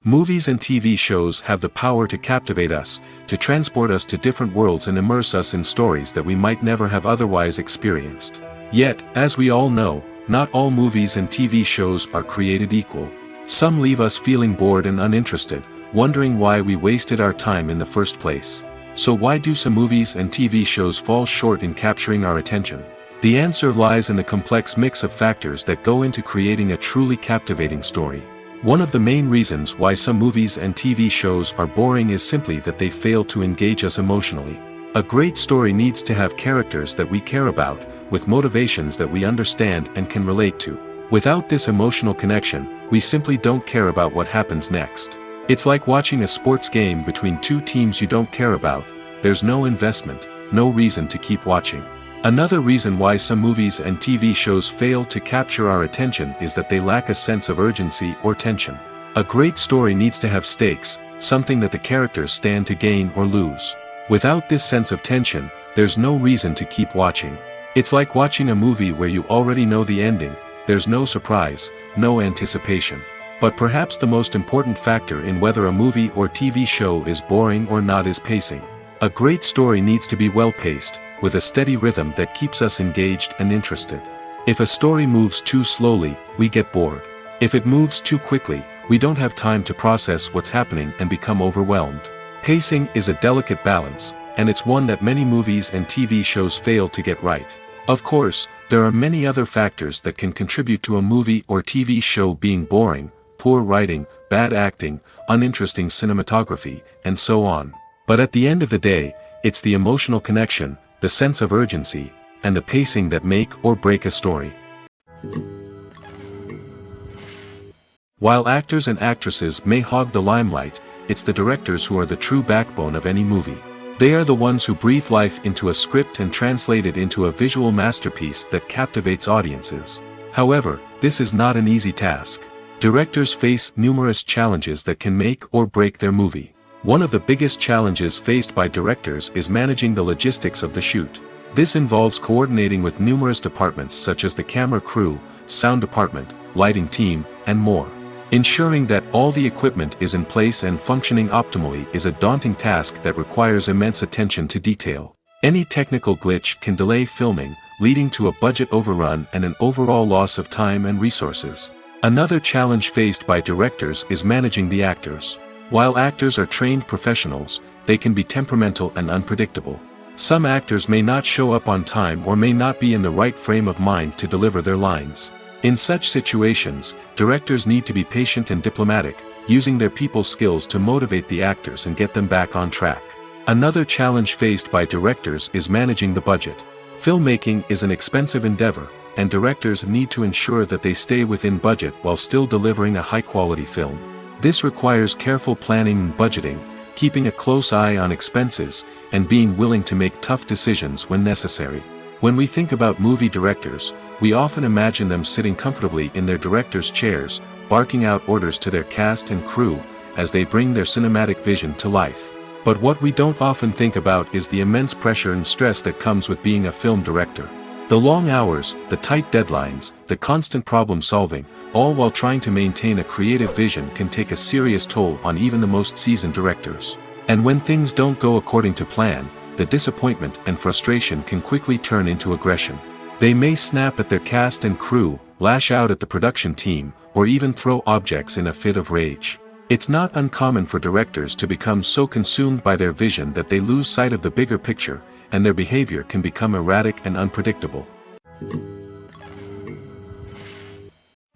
Movies and TV shows have the power to captivate us, to transport us to different worlds and immerse us in stories that we might never have otherwise experienced. Yet, as we all know, not all movies and TV shows are created equal. Some leave us feeling bored and uninterested, wondering why we wasted our time in the first place. So why do some movies and TV shows fall short in capturing our attention? The answer lies in the complex mix of factors that go into creating a truly captivating story. One of the main reasons why some movies and TV shows are boring is simply that they fail to engage us emotionally. A great story needs to have characters that we care about, with motivations that we understand and can relate to. Without this emotional connection, we simply don't care about what happens next. It's like watching a sports game between two teams you don't care about. There's no investment, no reason to keep watching. Another reason why some movies and TV shows fail to capture our attention is that they lack a sense of urgency or tension. A great story needs to have stakes, something that the characters stand to gain or lose. Without this sense of tension, there's no reason to keep watching. It's like watching a movie where you already know the ending, there's no surprise, no anticipation. But perhaps the most important factor in whether a movie or TV show is boring or not is pacing. A great story needs to be well-paced, with a steady rhythm that keeps us engaged and interested. If a story moves too slowly, we get bored. If it moves too quickly, we don't have time to process what's happening and become overwhelmed. Pacing is a delicate balance, and it's one that many movies and TV shows fail to get right. Of course, there are many other factors that can contribute to a movie or TV show being boring: poor writing, bad acting, uninteresting cinematography, and so on. But at the end of the day, it's the emotional connection, the sense of urgency, and the pacing that make or break a story. While actors and actresses may hog the limelight, it's the directors who are the true backbone of any movie. They are the ones who breathe life into a script and translate it into a visual masterpiece that captivates audiences. However, this is not an easy task. Directors face numerous challenges that can make or break their movie. One of the biggest challenges faced by directors is managing the logistics of the shoot. This involves coordinating with numerous departments such as the camera crew, sound department, lighting team, and more. Ensuring that all the equipment is in place and functioning optimally is a daunting task that requires immense attention to detail. Any technical glitch can delay filming, leading to a budget overrun and an overall loss of time and resources. Another challenge faced by directors is managing the actors. While actors are trained professionals, they can be temperamental and unpredictable. Some actors may not show up on time or may not be in the right frame of mind to deliver their lines. In such situations, directors need to be patient and diplomatic, using their people skills to motivate the actors and get them back on track. Another challenge faced by directors is managing the budget. Filmmaking is an expensive endeavor, and directors need to ensure that they stay within budget while still delivering a high-quality film. This requires careful planning and budgeting, keeping a close eye on expenses, and being willing to make tough decisions when necessary. When we think about movie directors, we often imagine them sitting comfortably in their director's chairs, barking out orders to their cast and crew, as they bring their cinematic vision to life. But what we don't often think about is the immense pressure and stress that comes with being a film director. The long hours, the tight deadlines, the constant problem solving, all while trying to maintain a creative vision can take a serious toll on even the most seasoned directors. And when things don't go according to plan, the disappointment and frustration can quickly turn into aggression. They may snap at their cast and crew, lash out at the production team, or even throw objects in a fit of rage. It's not uncommon for directors to become so consumed by their vision that they lose sight of the bigger picture, and their behavior can become erratic and unpredictable.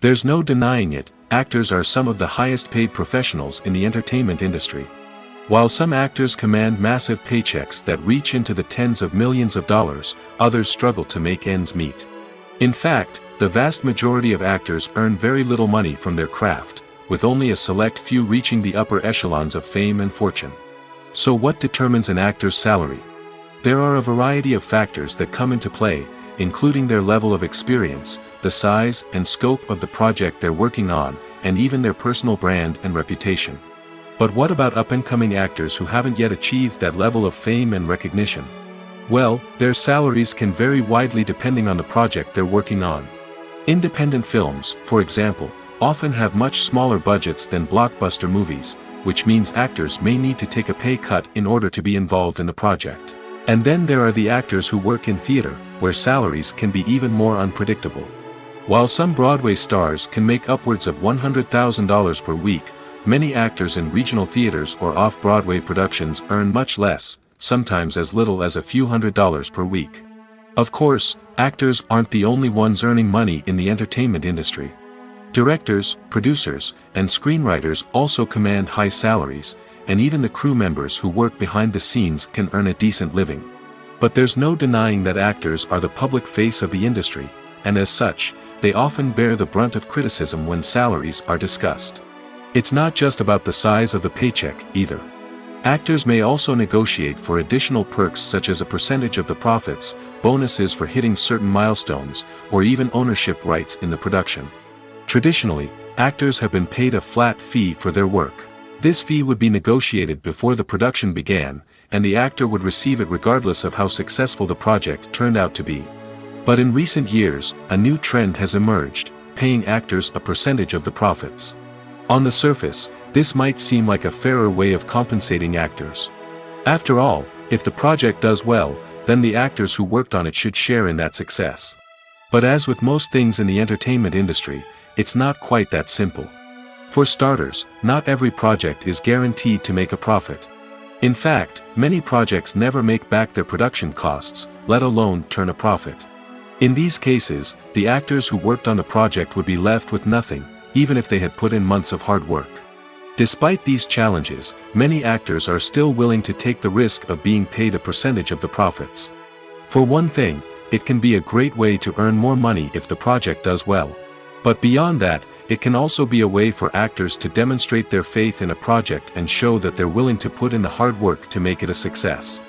There's no denying it, actors are some of the highest paid professionals in the entertainment industry. While some actors command massive paychecks that reach into the tens of millions of dollars, others struggle to make ends meet. In fact, the vast majority of actors earn very little money from their craft, with only a select few reaching the upper echelons of fame and fortune. So what determines an actor's salary? There are a variety of factors that come into play, including their level of experience, the size and scope of the project they're working on, and even their personal brand and reputation. But what about up-and-coming actors who haven't yet achieved that level of fame and recognition? Well, their salaries can vary widely depending on the project they're working on. Independent films, for example, often have much smaller budgets than blockbuster movies, which means actors may need to take a pay cut in order to be involved in the project. And then there are the actors who work in theater, where salaries can be even more unpredictable. While some Broadway stars can make upwards of $100,000 per week, many actors in regional theaters or off-Broadway productions earn much less, sometimes as little as a few $100s per week. Of course, actors aren't the only ones earning money in the entertainment industry. Directors, producers, and screenwriters also command high salaries, and even the crew members who work behind the scenes can earn a decent living. But there's no denying that actors are the public face of the industry, and as such, they often bear the brunt of criticism when salaries are discussed. It's not just about the size of the paycheck, either. Actors may also negotiate for additional perks such as a percentage of the profits, bonuses for hitting certain milestones, or even ownership rights in the production. Traditionally, actors have been paid a flat fee for their work. This fee would be negotiated before the production began, and the actor would receive it regardless of how successful the project turned out to be. But in recent years, a new trend has emerged, paying actors a percentage of the profits. On the surface, this might seem like a fairer way of compensating actors. After all, if the project does well, then the actors who worked on it should share in that success. But as with most things in the entertainment industry, it's not quite that simple. For starters, not every project is guaranteed to make a profit. In fact, many projects never make back their production costs, let alone turn a profit. In these cases, the actors who worked on the project would be left with nothing, even if they had put in months of hard work. Despite these challenges, many actors are still willing to take the risk of being paid a percentage of the profits. For one thing, it can be a great way to earn more money if the project does well. But beyond that, it can also be a way for actors to demonstrate their faith in a project and show that they're willing to put in the hard work to make it a success.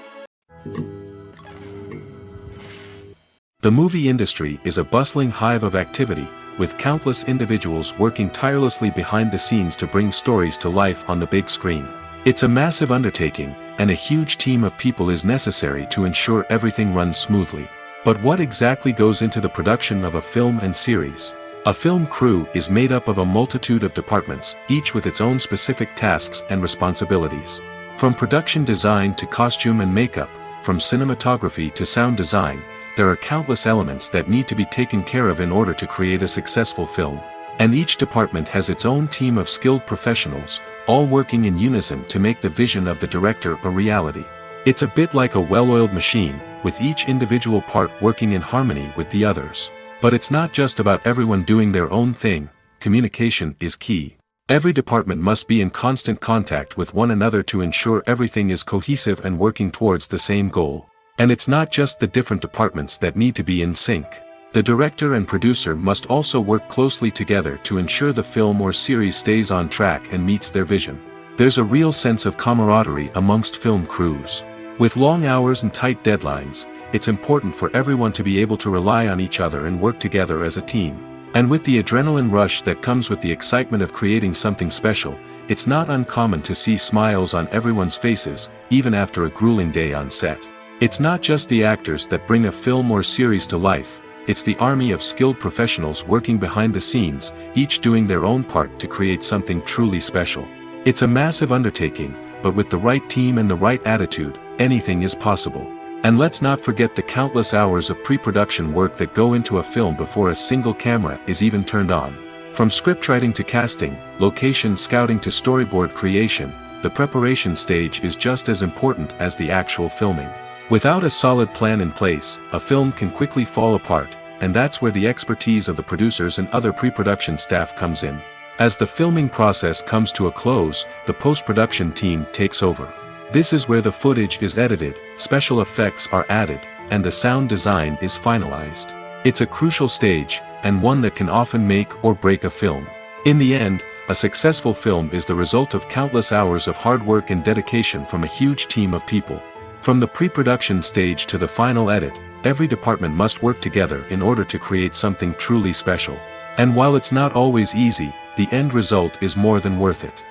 The movie industry is a bustling hive of activity, with countless individuals working tirelessly behind the scenes to bring stories to life on the big screen. It's a massive undertaking, and a huge team of people is necessary to ensure everything runs smoothly. But what exactly goes into the production of a film and series? A film crew is made up of a multitude of departments, each with its own specific tasks and responsibilities. From production design to costume and makeup, from cinematography to sound design, there are countless elements that need to be taken care of in order to create a successful film. And each department has its own team of skilled professionals, all working in unison to make the vision of the director a reality. It's a bit like a well-oiled machine, with each individual part working in harmony with the others. But it's not just about everyone doing their own thing, communication is key. Every department must be in constant contact with one another to ensure everything is cohesive and working towards the same goal. And it's not just the different departments that need to be in sync. The director and producer must also work closely together to ensure the film or series stays on track and meets their vision. There's a real sense of camaraderie amongst film crews. With long hours and tight deadlines, it's important for everyone to be able to rely on each other and work together as a team. And with the adrenaline rush that comes with the excitement of creating something special, it's not uncommon to see smiles on everyone's faces, even after a grueling day on set. It's not just the actors that bring a film or series to life, it's the army of skilled professionals working behind the scenes, each doing their own part to create something truly special. It's a massive undertaking, but with the right team and the right attitude, anything is possible. And let's not forget the countless hours of pre-production work that go into a film before a single camera is even turned on. From scriptwriting to casting, location scouting to storyboard creation, the preparation stage is just as important as the actual filming. Without a solid plan in place, a film can quickly fall apart, and that's where the expertise of the producers and other pre-production staff comes in. As the filming process comes to a close, the post-production team takes over. This is where the footage is edited, special effects are added, and the sound design is finalized. It's a crucial stage, and one that can often make or break a film. In the end, a successful film is the result of countless hours of hard work and dedication from a huge team of people. From the pre-production stage to the final edit, every department must work together in order to create something truly special. And while it's not always easy, the end result is more than worth it.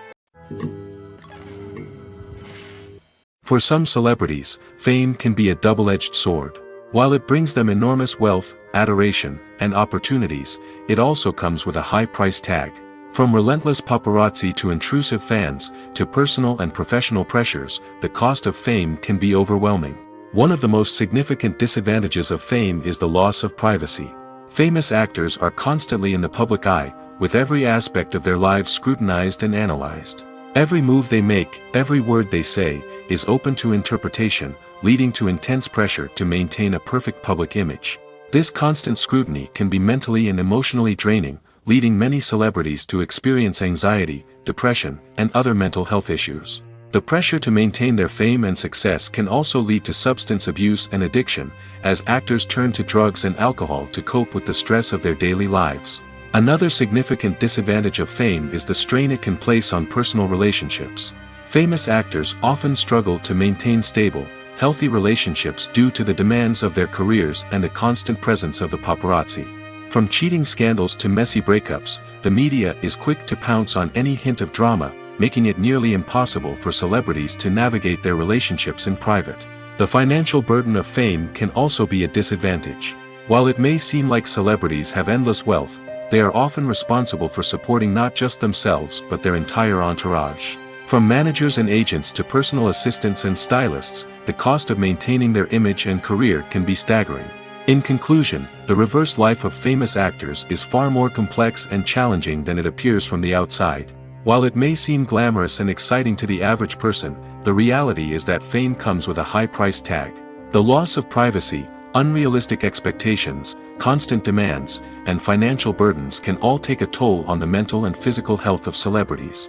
For some celebrities, fame can be a double-edged sword. While it brings them enormous wealth, adoration, and opportunities, it also comes with a high price tag. From relentless paparazzi to intrusive fans, to personal and professional pressures, the cost of fame can be overwhelming. One of the most significant disadvantages of fame is the loss of privacy. Famous actors are constantly in the public eye, with every aspect of their lives scrutinized and analyzed. Every move they make, every word they say, is open to interpretation, leading to intense pressure to maintain a perfect public image. This constant scrutiny can be mentally and emotionally draining, leading many celebrities to experience anxiety, depression, and other mental health issues. The pressure to maintain their fame and success can also lead to substance abuse and addiction, as actors turn to drugs and alcohol to cope with the stress of their daily lives. Another significant disadvantage of fame is the strain it can place on personal relationships. Famous actors often struggle to maintain stable, healthy relationships due to the demands of their careers and the constant presence of the paparazzi. From cheating scandals to messy breakups, the media is quick to pounce on any hint of drama, making it nearly impossible for celebrities to navigate their relationships in private. The financial burden of fame can also be a disadvantage. While it may seem like celebrities have endless wealth, they are often responsible for supporting not just themselves but their entire entourage. From managers and agents to personal assistants and stylists, the cost of maintaining their image and career can be staggering. In conclusion, the reverse life of famous actors is far more complex and challenging than it appears from the outside. While it may seem glamorous and exciting to the average person, the reality is that fame comes with a high price tag. The loss of privacy, unrealistic expectations, constant demands, and financial burdens can all take a toll on the mental and physical health of celebrities.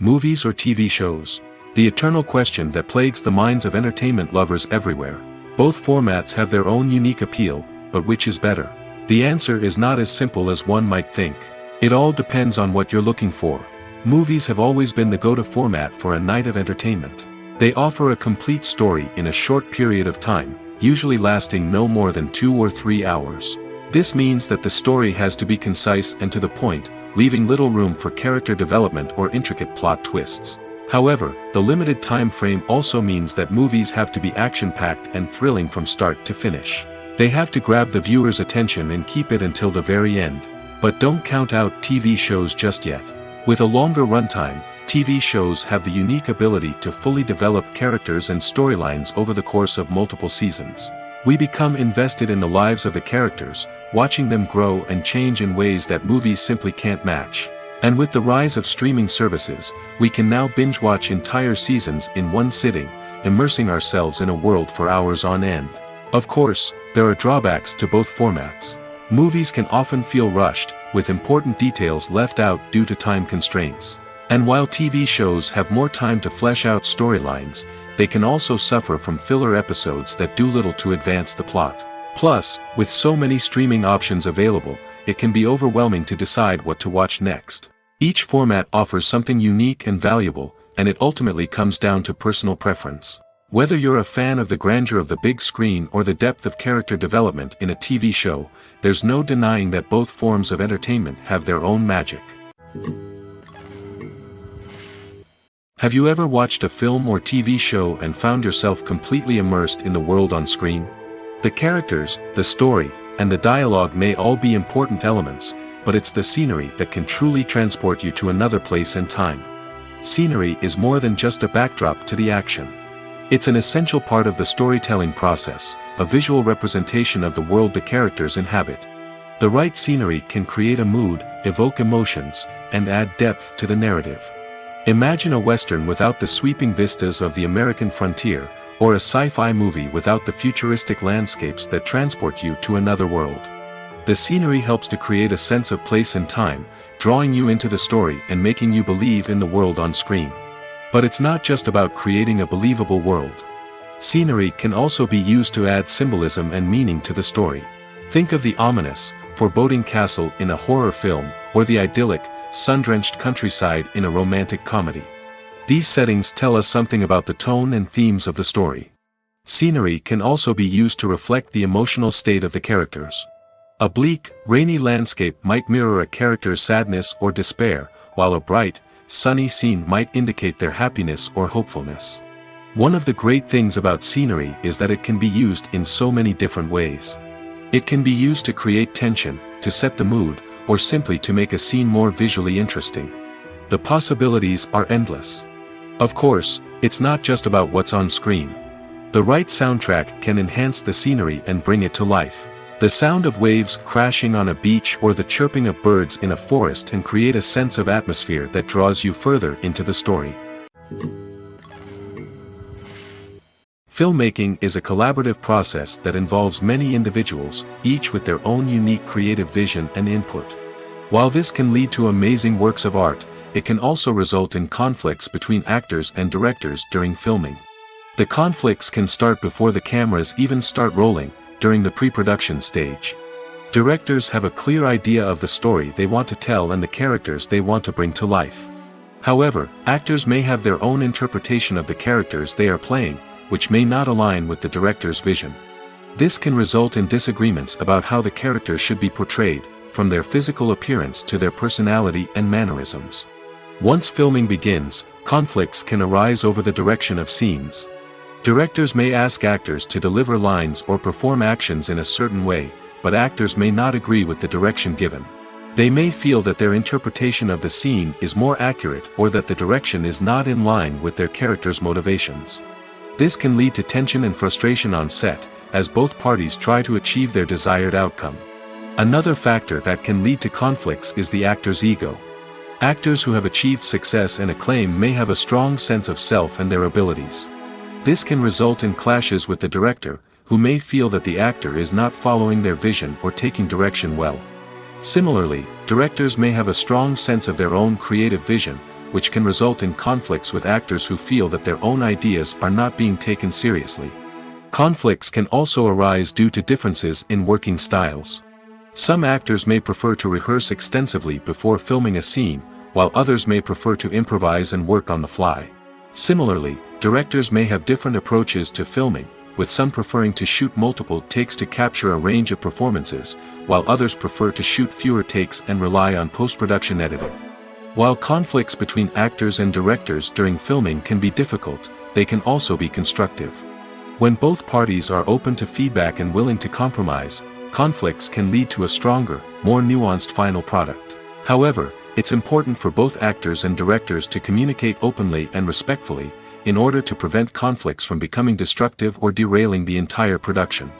Movies or TV shows? The eternal question that plagues the minds of entertainment lovers everywhere. Both formats have their own unique appeal, but which is better? The answer is not as simple as one might think. It all depends on what you're looking for. Movies have always been the go-to format for a night of entertainment. They offer a complete story in a short period of time, usually lasting no more than 2 or 3 hours. This means that the story has to be concise and to the point, leaving little room for character development or intricate plot twists. However, the limited time frame also means that movies have to be action-packed and thrilling from start to finish. They have to grab the viewer's attention and keep it until the very end. But don't count out TV shows just yet. With a longer runtime, TV shows have the unique ability to fully develop characters and storylines over the course of multiple seasons. We become invested in the lives of the characters, watching them grow and change in ways that movies simply can't match. And with the rise of streaming services, we can now binge-watch entire seasons in one sitting, immersing ourselves in a world for hours on end. Of course, there are drawbacks to both formats. Movies can often feel rushed, with important details left out due to time constraints. And while TV shows have more time to flesh out storylines, they can also suffer from filler episodes that do little to advance the plot. Plus, with so many streaming options available, it can be overwhelming to decide what to watch next. Each format offers something unique and valuable, and it ultimately comes down to personal preference. Whether you're a fan of the grandeur of the big screen or the depth of character development in a TV show, there's no denying that both forms of entertainment have their own magic. Have you ever watched a film or TV show and found yourself completely immersed in the world on screen? The characters, the story, and the dialogue may all be important elements, but it's the scenery that can truly transport you to another place and time. Scenery is more than just a backdrop to the action. It's an essential part of the storytelling process, a visual representation of the world the characters inhabit. The right scenery can create a mood, evoke emotions, and add depth to the narrative. Imagine a Western without the sweeping vistas of the American frontier, or a sci-fi movie without the futuristic landscapes that transport you to another world. The scenery helps to create a sense of place and time, drawing you into the story and making you believe in the world on screen. But it's not just about creating a believable world. Scenery can also be used to add symbolism and meaning to the story. Think of the ominous, foreboding castle in a horror film, or the idyllic, sun-drenched countryside in a romantic comedy. These settings tell us something about the tone and themes of the story. Scenery can also be used to reflect the emotional state of the characters. A bleak, rainy landscape might mirror a character's sadness or despair, while a bright, sunny scene might indicate their happiness or hopefulness. One of the great things about scenery is that it can be used in so many different ways. It can be used to create tension, to set the mood, or simply to make a scene more visually interesting. The possibilities are endless. Of course, it's not just about what's on screen. The right soundtrack can enhance the scenery and bring it to life. The sound of waves crashing on a beach or the chirping of birds in a forest can create a sense of atmosphere that draws you further into the story. Filmmaking is a collaborative process that involves many individuals, each with their own unique creative vision and input. While this can lead to amazing works of art, it can also result in conflicts between actors and directors during filming. The conflicts can start before the cameras even start rolling, during the pre-production stage. Directors have a clear idea of the story they want to tell and the characters they want to bring to life. However, actors may have their own interpretation of the characters they are playing, which may not align with the director's vision. This can result in disagreements about how the characters should be portrayed, from their physical appearance to their personality and mannerisms. Once filming begins, conflicts can arise over the direction of scenes. Directors may ask actors to deliver lines or perform actions in a certain way, but actors may not agree with the direction given. They may feel that their interpretation of the scene is more accurate or that the direction is not in line with their character's motivations. This can lead to tension and frustration on set, as both parties try to achieve their desired outcome. Another factor that can lead to conflicts is the actor's ego. Actors who have achieved success and acclaim may have a strong sense of self and their abilities. This can result in clashes with the director, who may feel that the actor is not following their vision or taking direction well. Similarly, directors may have a strong sense of their own creative vision, which can result in conflicts with actors who feel that their own ideas are not being taken seriously. Conflicts can also arise due to differences in working styles. Some actors may prefer to rehearse extensively before filming a scene, while others may prefer to improvise and work on the fly. Similarly, directors may have different approaches to filming, with some preferring to shoot multiple takes to capture a range of performances, while others prefer to shoot fewer takes and rely on post-production editing. While conflicts between actors and directors during filming can be difficult, they can also be constructive. When both parties are open to feedback and willing to compromise, conflicts can lead to a stronger, more nuanced final product. However, it's important for both actors and directors to communicate openly and respectfully, in order to prevent conflicts from becoming destructive or derailing the entire production.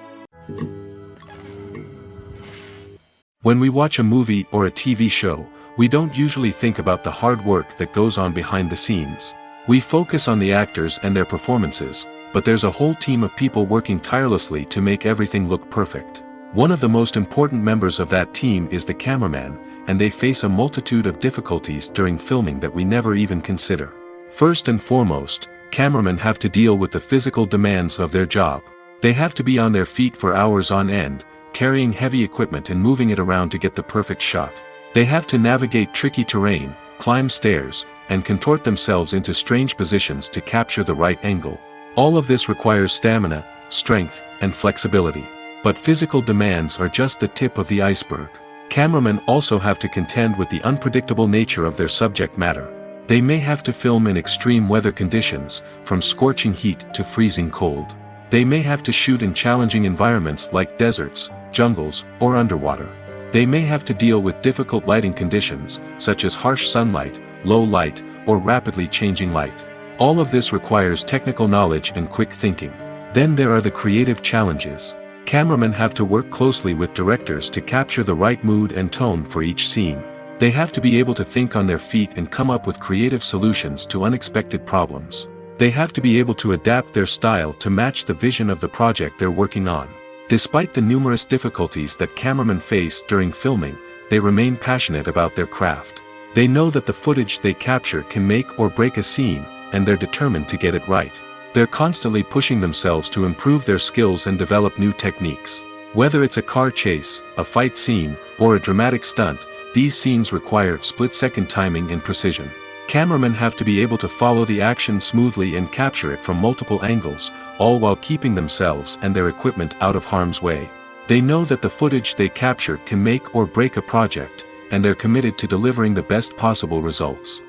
When we watch a movie or a TV show, we don't usually think about the hard work that goes on behind the scenes. We focus on the actors and their performances, but there's a whole team of people working tirelessly to make everything look perfect. One of the most important members of that team is the cameraman, and they face a multitude of difficulties during filming that we never even consider. First and foremost, cameramen have to deal with the physical demands of their job. They have to be on their feet for hours on end, carrying heavy equipment and moving it around to get the perfect shot. They have to navigate tricky terrain, climb stairs, and contort themselves into strange positions to capture the right angle. All of this requires stamina, strength, and flexibility. But physical demands are just the tip of the iceberg. Cameramen also have to contend with the unpredictable nature of their subject matter. They may have to film in extreme weather conditions, from scorching heat to freezing cold. They may have to shoot in challenging environments like deserts, jungles, or underwater. They may have to deal with difficult lighting conditions, such as harsh sunlight, low light, or rapidly changing light. All of this requires technical knowledge and quick thinking. Then there are the creative challenges. Cameramen have to work closely with directors to capture the right mood and tone for each scene. They have to be able to think on their feet and come up with creative solutions to unexpected problems. They have to be able to adapt their style to match the vision of the project they're working on. Despite the numerous difficulties that cameramen face during filming, they remain passionate about their craft. They know that the footage they capture can make or break a scene, and they're determined to get it right. They're constantly pushing themselves to improve their skills and develop new techniques. Whether it's a car chase, a fight scene, or a dramatic stunt, these scenes require split-second timing and precision. Cameramen have to be able to follow the action smoothly and capture it from multiple angles, all while keeping themselves and their equipment out of harm's way. They know that the footage they capture can make or break a project, and they're committed to delivering the best possible results.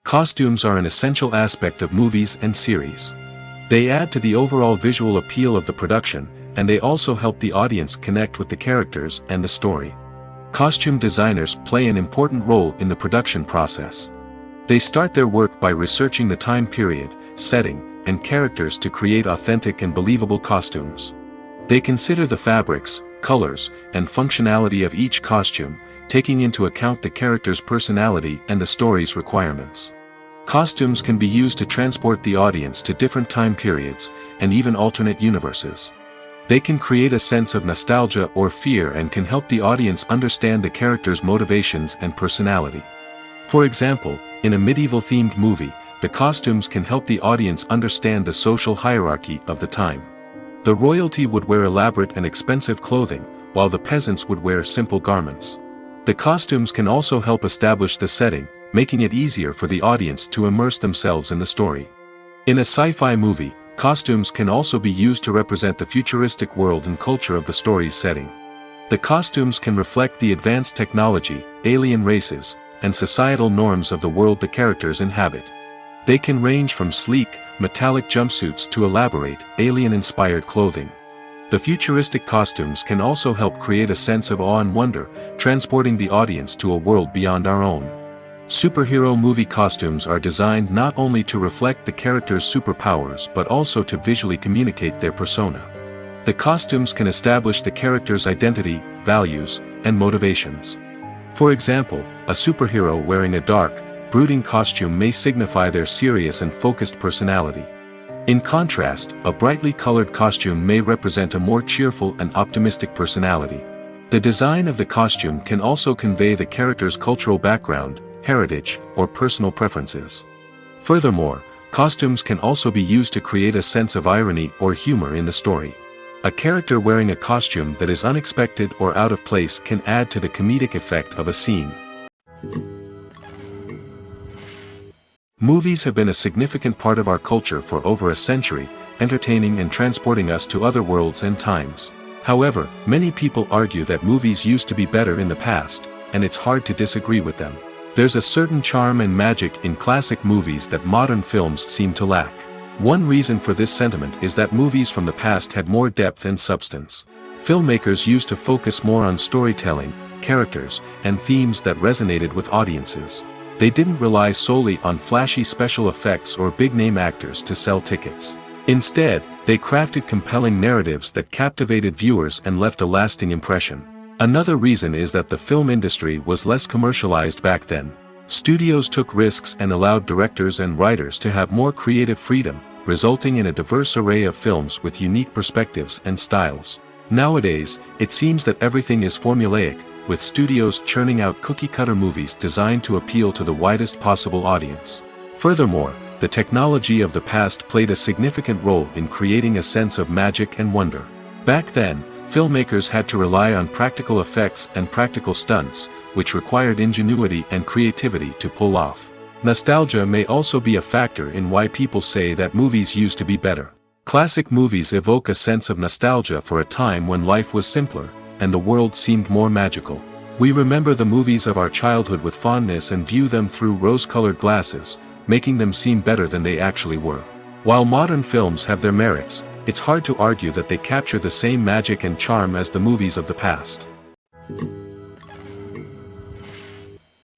Costumes are an essential aspect of movies and series. They add to the overall visual appeal of the production, and they also help the audience connect with the characters and the story. Costume designers play an important role in the production process. They start their work by researching the time period, setting, and characters to create authentic and believable costumes. They consider the fabrics, colors, and functionality of each costume, taking into account the character's personality and the story's requirements. Costumes can be used to transport the audience to different time periods, and even alternate universes. They can create a sense of nostalgia or fear and can help the audience understand the character's motivations and personality. For example, in a medieval-themed movie, the costumes can help the audience understand the social hierarchy of the time. The royalty would wear elaborate and expensive clothing, while the peasants would wear simple garments. The costumes can also help establish the setting, making it easier for the audience to immerse themselves in the story. In a sci-fi movie, costumes can also be used to represent the futuristic world and culture of the story's setting. The costumes can reflect the advanced technology, alien races, and societal norms of the world the characters inhabit. They can range from sleek, metallic jumpsuits to elaborate, alien-inspired clothing. The futuristic costumes can also help create a sense of awe and wonder, transporting the audience to a world beyond our own. Superhero movie costumes are designed not only to reflect the character's superpowers but also to visually communicate their persona. The costumes can establish the character's identity, values, and motivations. For example, a superhero wearing a dark, brooding costume may signify their serious and focused personality. In contrast, a brightly colored costume may represent a more cheerful and optimistic personality. The design of the costume can also convey the character's cultural background, heritage, or personal preferences. Furthermore, costumes can also be used to create a sense of irony or humor in the story. A character wearing a costume that is unexpected or out of place can add to the comedic effect of a scene. Movies have been a significant part of our culture for over a century, entertaining and transporting us to other worlds and times. However, many people argue that movies used to be better in the past, and it's hard to disagree with them. There's a certain charm and magic in classic movies that modern films seem to lack. One reason for this sentiment is that movies from the past had more depth and substance. Filmmakers used to focus more on storytelling, characters, and themes that resonated with audiences. They didn't rely solely on flashy special effects or big-name actors to sell tickets. Instead, they crafted compelling narratives that captivated viewers and left a lasting impression. Another reason is that the film industry was less commercialized back then. Studios took risks and allowed directors and writers to have more creative freedom, resulting in a diverse array of films with unique perspectives and styles. Nowadays, it seems that everything is formulaic, with studios churning out cookie-cutter movies designed to appeal to the widest possible audience. Furthermore, the technology of the past played a significant role in creating a sense of magic and wonder. Back then, filmmakers had to rely on practical effects and practical stunts, which required ingenuity and creativity to pull off. Nostalgia may also be a factor in why people say that movies used to be better. Classic movies evoke a sense of nostalgia for a time when life was simpler, and the world seemed more magical. We remember the movies of our childhood with fondness and view them through rose-colored glasses, making them seem better than they actually were. While modern films have their merits, it's hard to argue that they capture the same magic and charm as the movies of the past.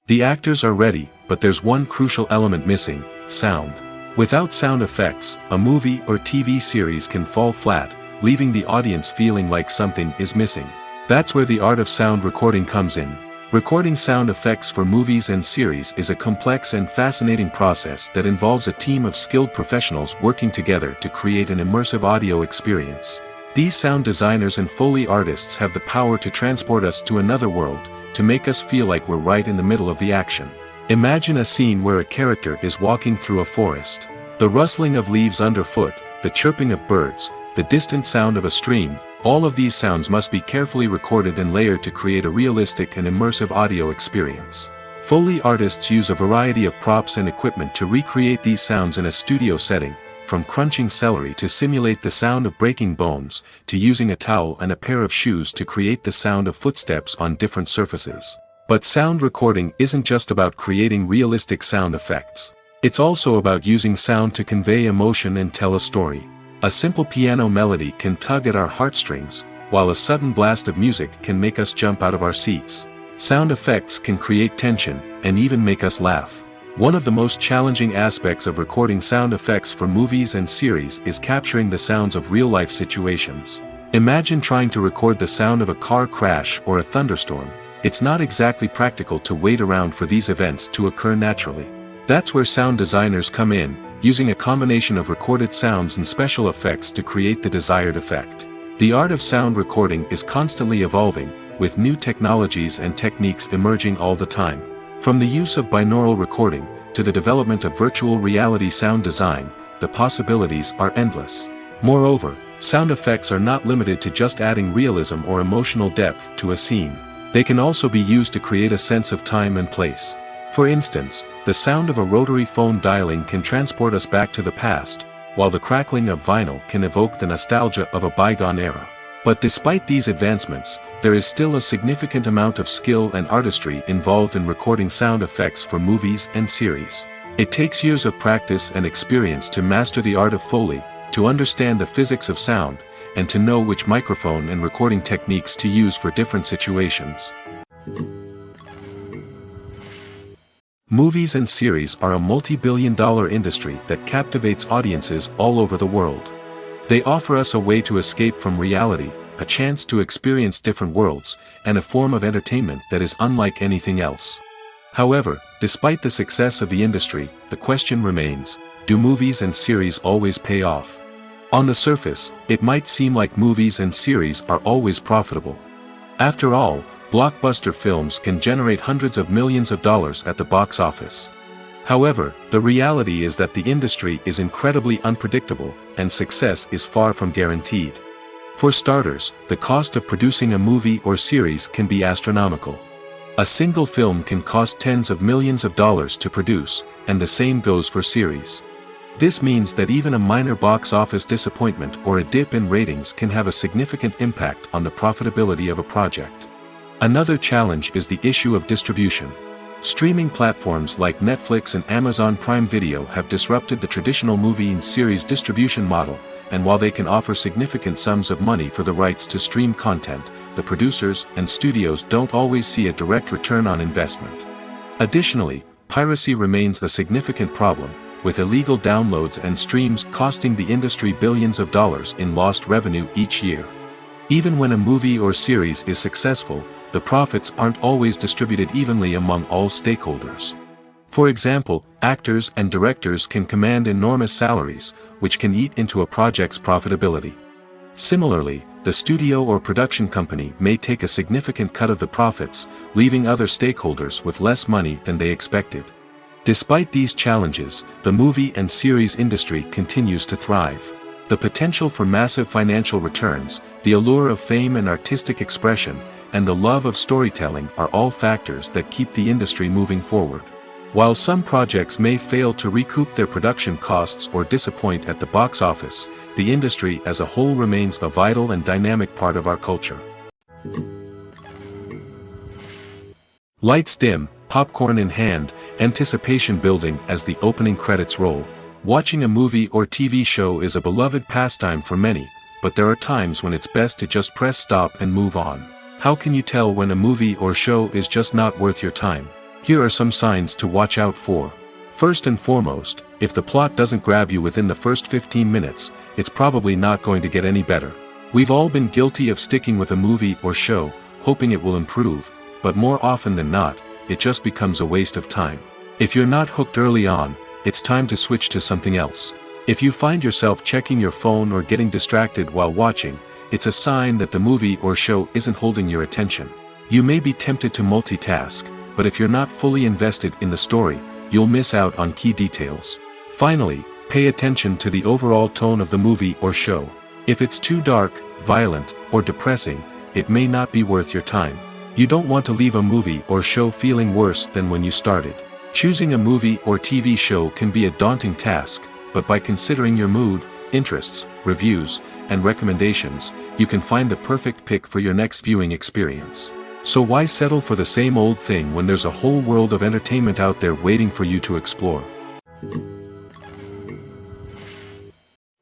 The actors are ready, but there's one crucial element missing: sound. Without sound effects, a movie or TV series can fall flat, leaving the audience feeling like something is missing. That's where the art of sound recording comes in. Recording sound effects for movies and series is a complex and fascinating process that involves a team of skilled professionals working together to create an immersive audio experience. These sound designers and Foley artists have the power to transport us to another world, to make us feel like we're right in the middle of the action. Imagine a scene where a character is walking through a forest. The rustling of leaves underfoot, the chirping of birds, the distant sound of a stream, all of these sounds must be carefully recorded and layered to create a realistic and immersive audio experience. Foley artists use a variety of props and equipment to recreate these sounds in a studio setting, from crunching celery to simulate the sound of breaking bones, to using a towel and a pair of shoes to create the sound of footsteps on different surfaces. But sound recording isn't just about creating realistic sound effects. It's also about using sound to convey emotion and tell a story. A simple piano melody can tug at our heartstrings, while a sudden blast of music can make us jump out of our seats. Sound effects can create tension, and even make us laugh. One of the most challenging aspects of recording sound effects for movies and series is capturing the sounds of real-life situations. Imagine trying to record the sound of a car crash or a thunderstorm. It's not exactly practical to wait around for these events to occur naturally. That's where sound designers come in, using a combination of recorded sounds and special effects to create the desired effect. The art of sound recording is constantly evolving, with new technologies and techniques emerging all the time. From the use of binaural recording, to the development of virtual reality sound design, the possibilities are endless. Moreover, Sound effects are not limited to just adding realism or emotional depth to a scene. They can also be used to create a sense of time and place. For instance, the sound of a rotary phone dialing can transport us back to the past, while the crackling of vinyl can evoke the nostalgia of a bygone era. But despite these advancements, there is still a significant amount of skill and artistry involved in recording sound effects for movies and series. It takes years of practice and experience to master the art of Foley, to understand the physics of sound, and to know which microphone and recording techniques to use for different situations. Movies and series are a multi-billion-dollar industry that captivates audiences all over the world. They offer us a way to escape from reality, a chance to experience different worlds, and a form of entertainment that is unlike anything else. However, despite the success of the industry, the question remains, do movies and series always pay off? On the surface, it might seem like movies and series are always profitable. After all, blockbuster films can generate hundreds of millions of dollars at the box office. However, the reality is that the industry is incredibly unpredictable, and success is far from guaranteed. For starters, the cost of producing a movie or series can be astronomical. A single film can cost tens of millions of dollars to produce, and the same goes for series. This means that even a minor box office disappointment or a dip in ratings can have a significant impact on the profitability of a project. Another challenge is the issue of distribution. Streaming platforms like Netflix and Amazon Prime Video have disrupted the traditional movie and series distribution model, and while they can offer significant sums of money for the rights to stream content, the producers and studios don't always see a direct return on investment. Additionally, piracy remains a significant problem, with illegal downloads and streams costing the industry billions of dollars in lost revenue each year. Even when a movie or series is successful, the profits aren't always distributed evenly among all stakeholders. For example, actors and directors can command enormous salaries, which can eat into a project's profitability. Similarly, the studio or production company may take a significant cut of the profits, leaving other stakeholders with less money than they expected. Despite these challenges, the movie and series industry continues to thrive. The potential for massive financial returns, the allure of fame and artistic expression, and the love of storytelling are all factors that keep the industry moving forward. While some projects may fail to recoup their production costs or disappoint at the box office, the industry as a whole remains a vital and dynamic part of our culture. Lights dim, popcorn in hand, anticipation building as the opening credits roll. Watching a movie or TV show is a beloved pastime for many, but there are times when it's best to just press stop and move on. How can you tell when a movie or show is just not worth your time? Here are some signs to watch out for. First and foremost, if the plot doesn't grab you within the first 15 minutes, it's probably not going to get any better. We've all been guilty of sticking with a movie or show, hoping it will improve, but more often than not, it just becomes a waste of time. If you're not hooked early on, it's time to switch to something else. If you find yourself checking your phone or getting distracted while watching, it's a sign that the movie or show isn't holding your attention. You may be tempted to multitask, but if you're not fully invested in the story, you'll miss out on key details. Finally, pay attention to the overall tone of the movie or show. If it's too dark, violent, or depressing, it may not be worth your time. You don't want to leave a movie or show feeling worse than when you started. Choosing a movie or TV show can be a daunting task, but by considering your mood, interests, reviews, and recommendations, you can find the perfect pick for your next viewing experience. So why settle for the same old thing when there's a whole world of entertainment out there waiting for you to explore?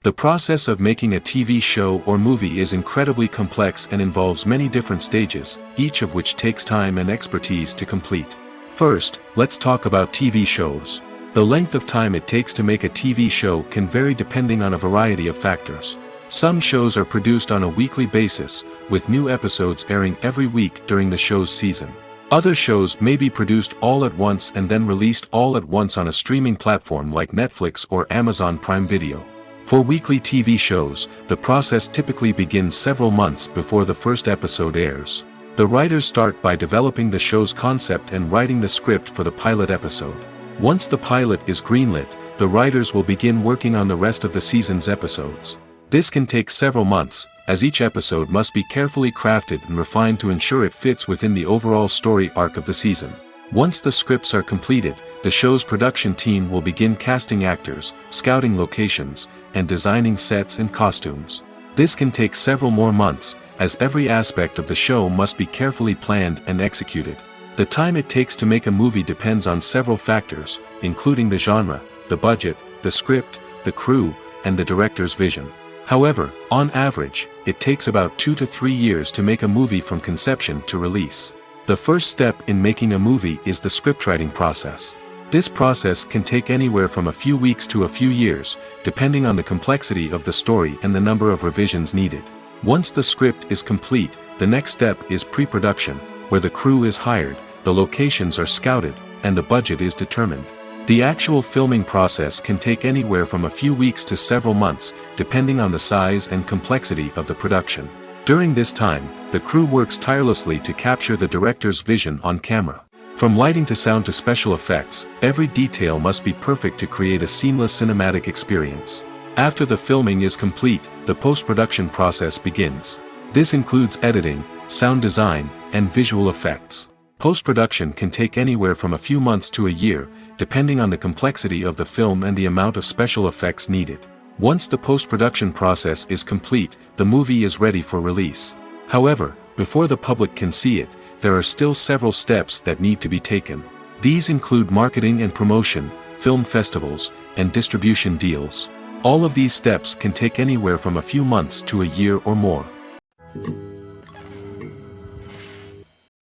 The process of making a TV show or movie is incredibly complex and involves many different stages, each of which takes time and expertise to complete. First, let's talk about TV shows. The length of time it takes to make a TV show can vary depending on a variety of factors. Some shows are produced on a weekly basis, with new episodes airing every week during the show's season. Other shows may be produced all at once and then released all at once on a streaming platform like Netflix or Amazon Prime Video. For weekly TV shows, the process typically begins several months before the first episode airs. The writers start by developing the show's concept and writing the script for the pilot episode. Once the pilot is greenlit, the writers will begin working on the rest of the season's episodes. This can take several months, as each episode must be carefully crafted and refined to ensure it fits within the overall story arc of the season. Once the scripts are completed, the show's production team will begin casting actors, scouting locations, and designing sets and costumes. This can take several more months, as every aspect of the show must be carefully planned and executed. The time it takes to make a movie depends on several factors, including the genre, the budget, the script, the crew, and the director's vision. However, on average, it takes about 2 to 3 years to make a movie from conception to release. The first step in making a movie is the scriptwriting process. This process can take anywhere from a few weeks to a few years, depending on the complexity of the story and the number of revisions needed. Once the script is complete, the next step is pre-production, where the crew is hired, the locations are scouted, and the budget is determined. The actual filming process can take anywhere from a few weeks to several months, depending on the size and complexity of the production. During this time, the crew works tirelessly to capture the director's vision on camera. From lighting to sound to special effects, every detail must be perfect to create a seamless cinematic experience. After the filming is complete, the post-production process begins. This includes editing, sound design, and visual effects. Post-production can take anywhere from a few months to a year, depending on the complexity of the film and the amount of special effects needed. Once the post-production process is complete, the movie is ready for release. However, before the public can see it, there are still several steps that need to be taken. These include marketing and promotion, film festivals, and distribution deals. All of these steps can take anywhere from a few months to a year or more.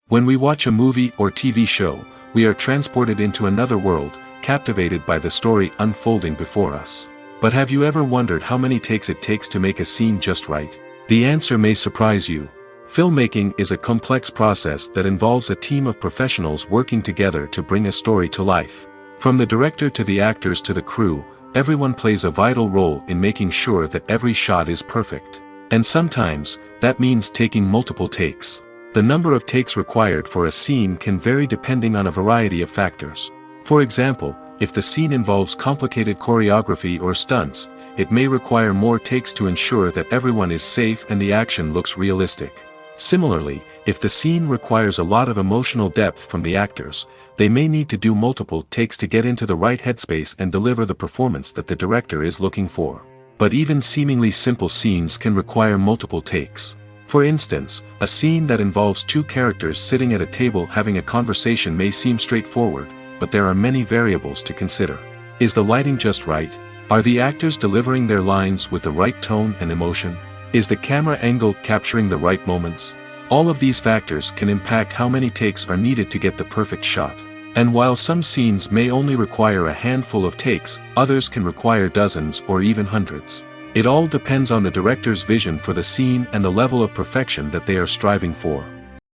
When we watch a movie or TV show, we are transported into another world, captivated by the story unfolding before us. But have you ever wondered how many takes it takes to make a scene just right? The answer may surprise you. Filmmaking is a complex process that involves a team of professionals working together to bring a story to life. From the director to the actors to the crew, everyone plays a vital role in making sure that every shot is perfect. And sometimes, that means taking multiple takes. The number of takes required for a scene can vary depending on a variety of factors. For example, if the scene involves complicated choreography or stunts, it may require more takes to ensure that everyone is safe and the action looks realistic. Similarly, if the scene requires a lot of emotional depth from the actors, they may need to do multiple takes to get into the right headspace and deliver the performance that the director is looking for. But even seemingly simple scenes can require multiple takes. For instance, a scene that involves two characters sitting at a table having a conversation may seem straightforward, but there are many variables to consider. Is the lighting just right? Are the actors delivering their lines with the right tone and emotion? Is the camera angle capturing the right moments? All of these factors can impact how many takes are needed to get the perfect shot. And while some scenes may only require a handful of takes, others can require dozens or even hundreds. It all depends on the director's vision for the scene and the level of perfection that they are striving for.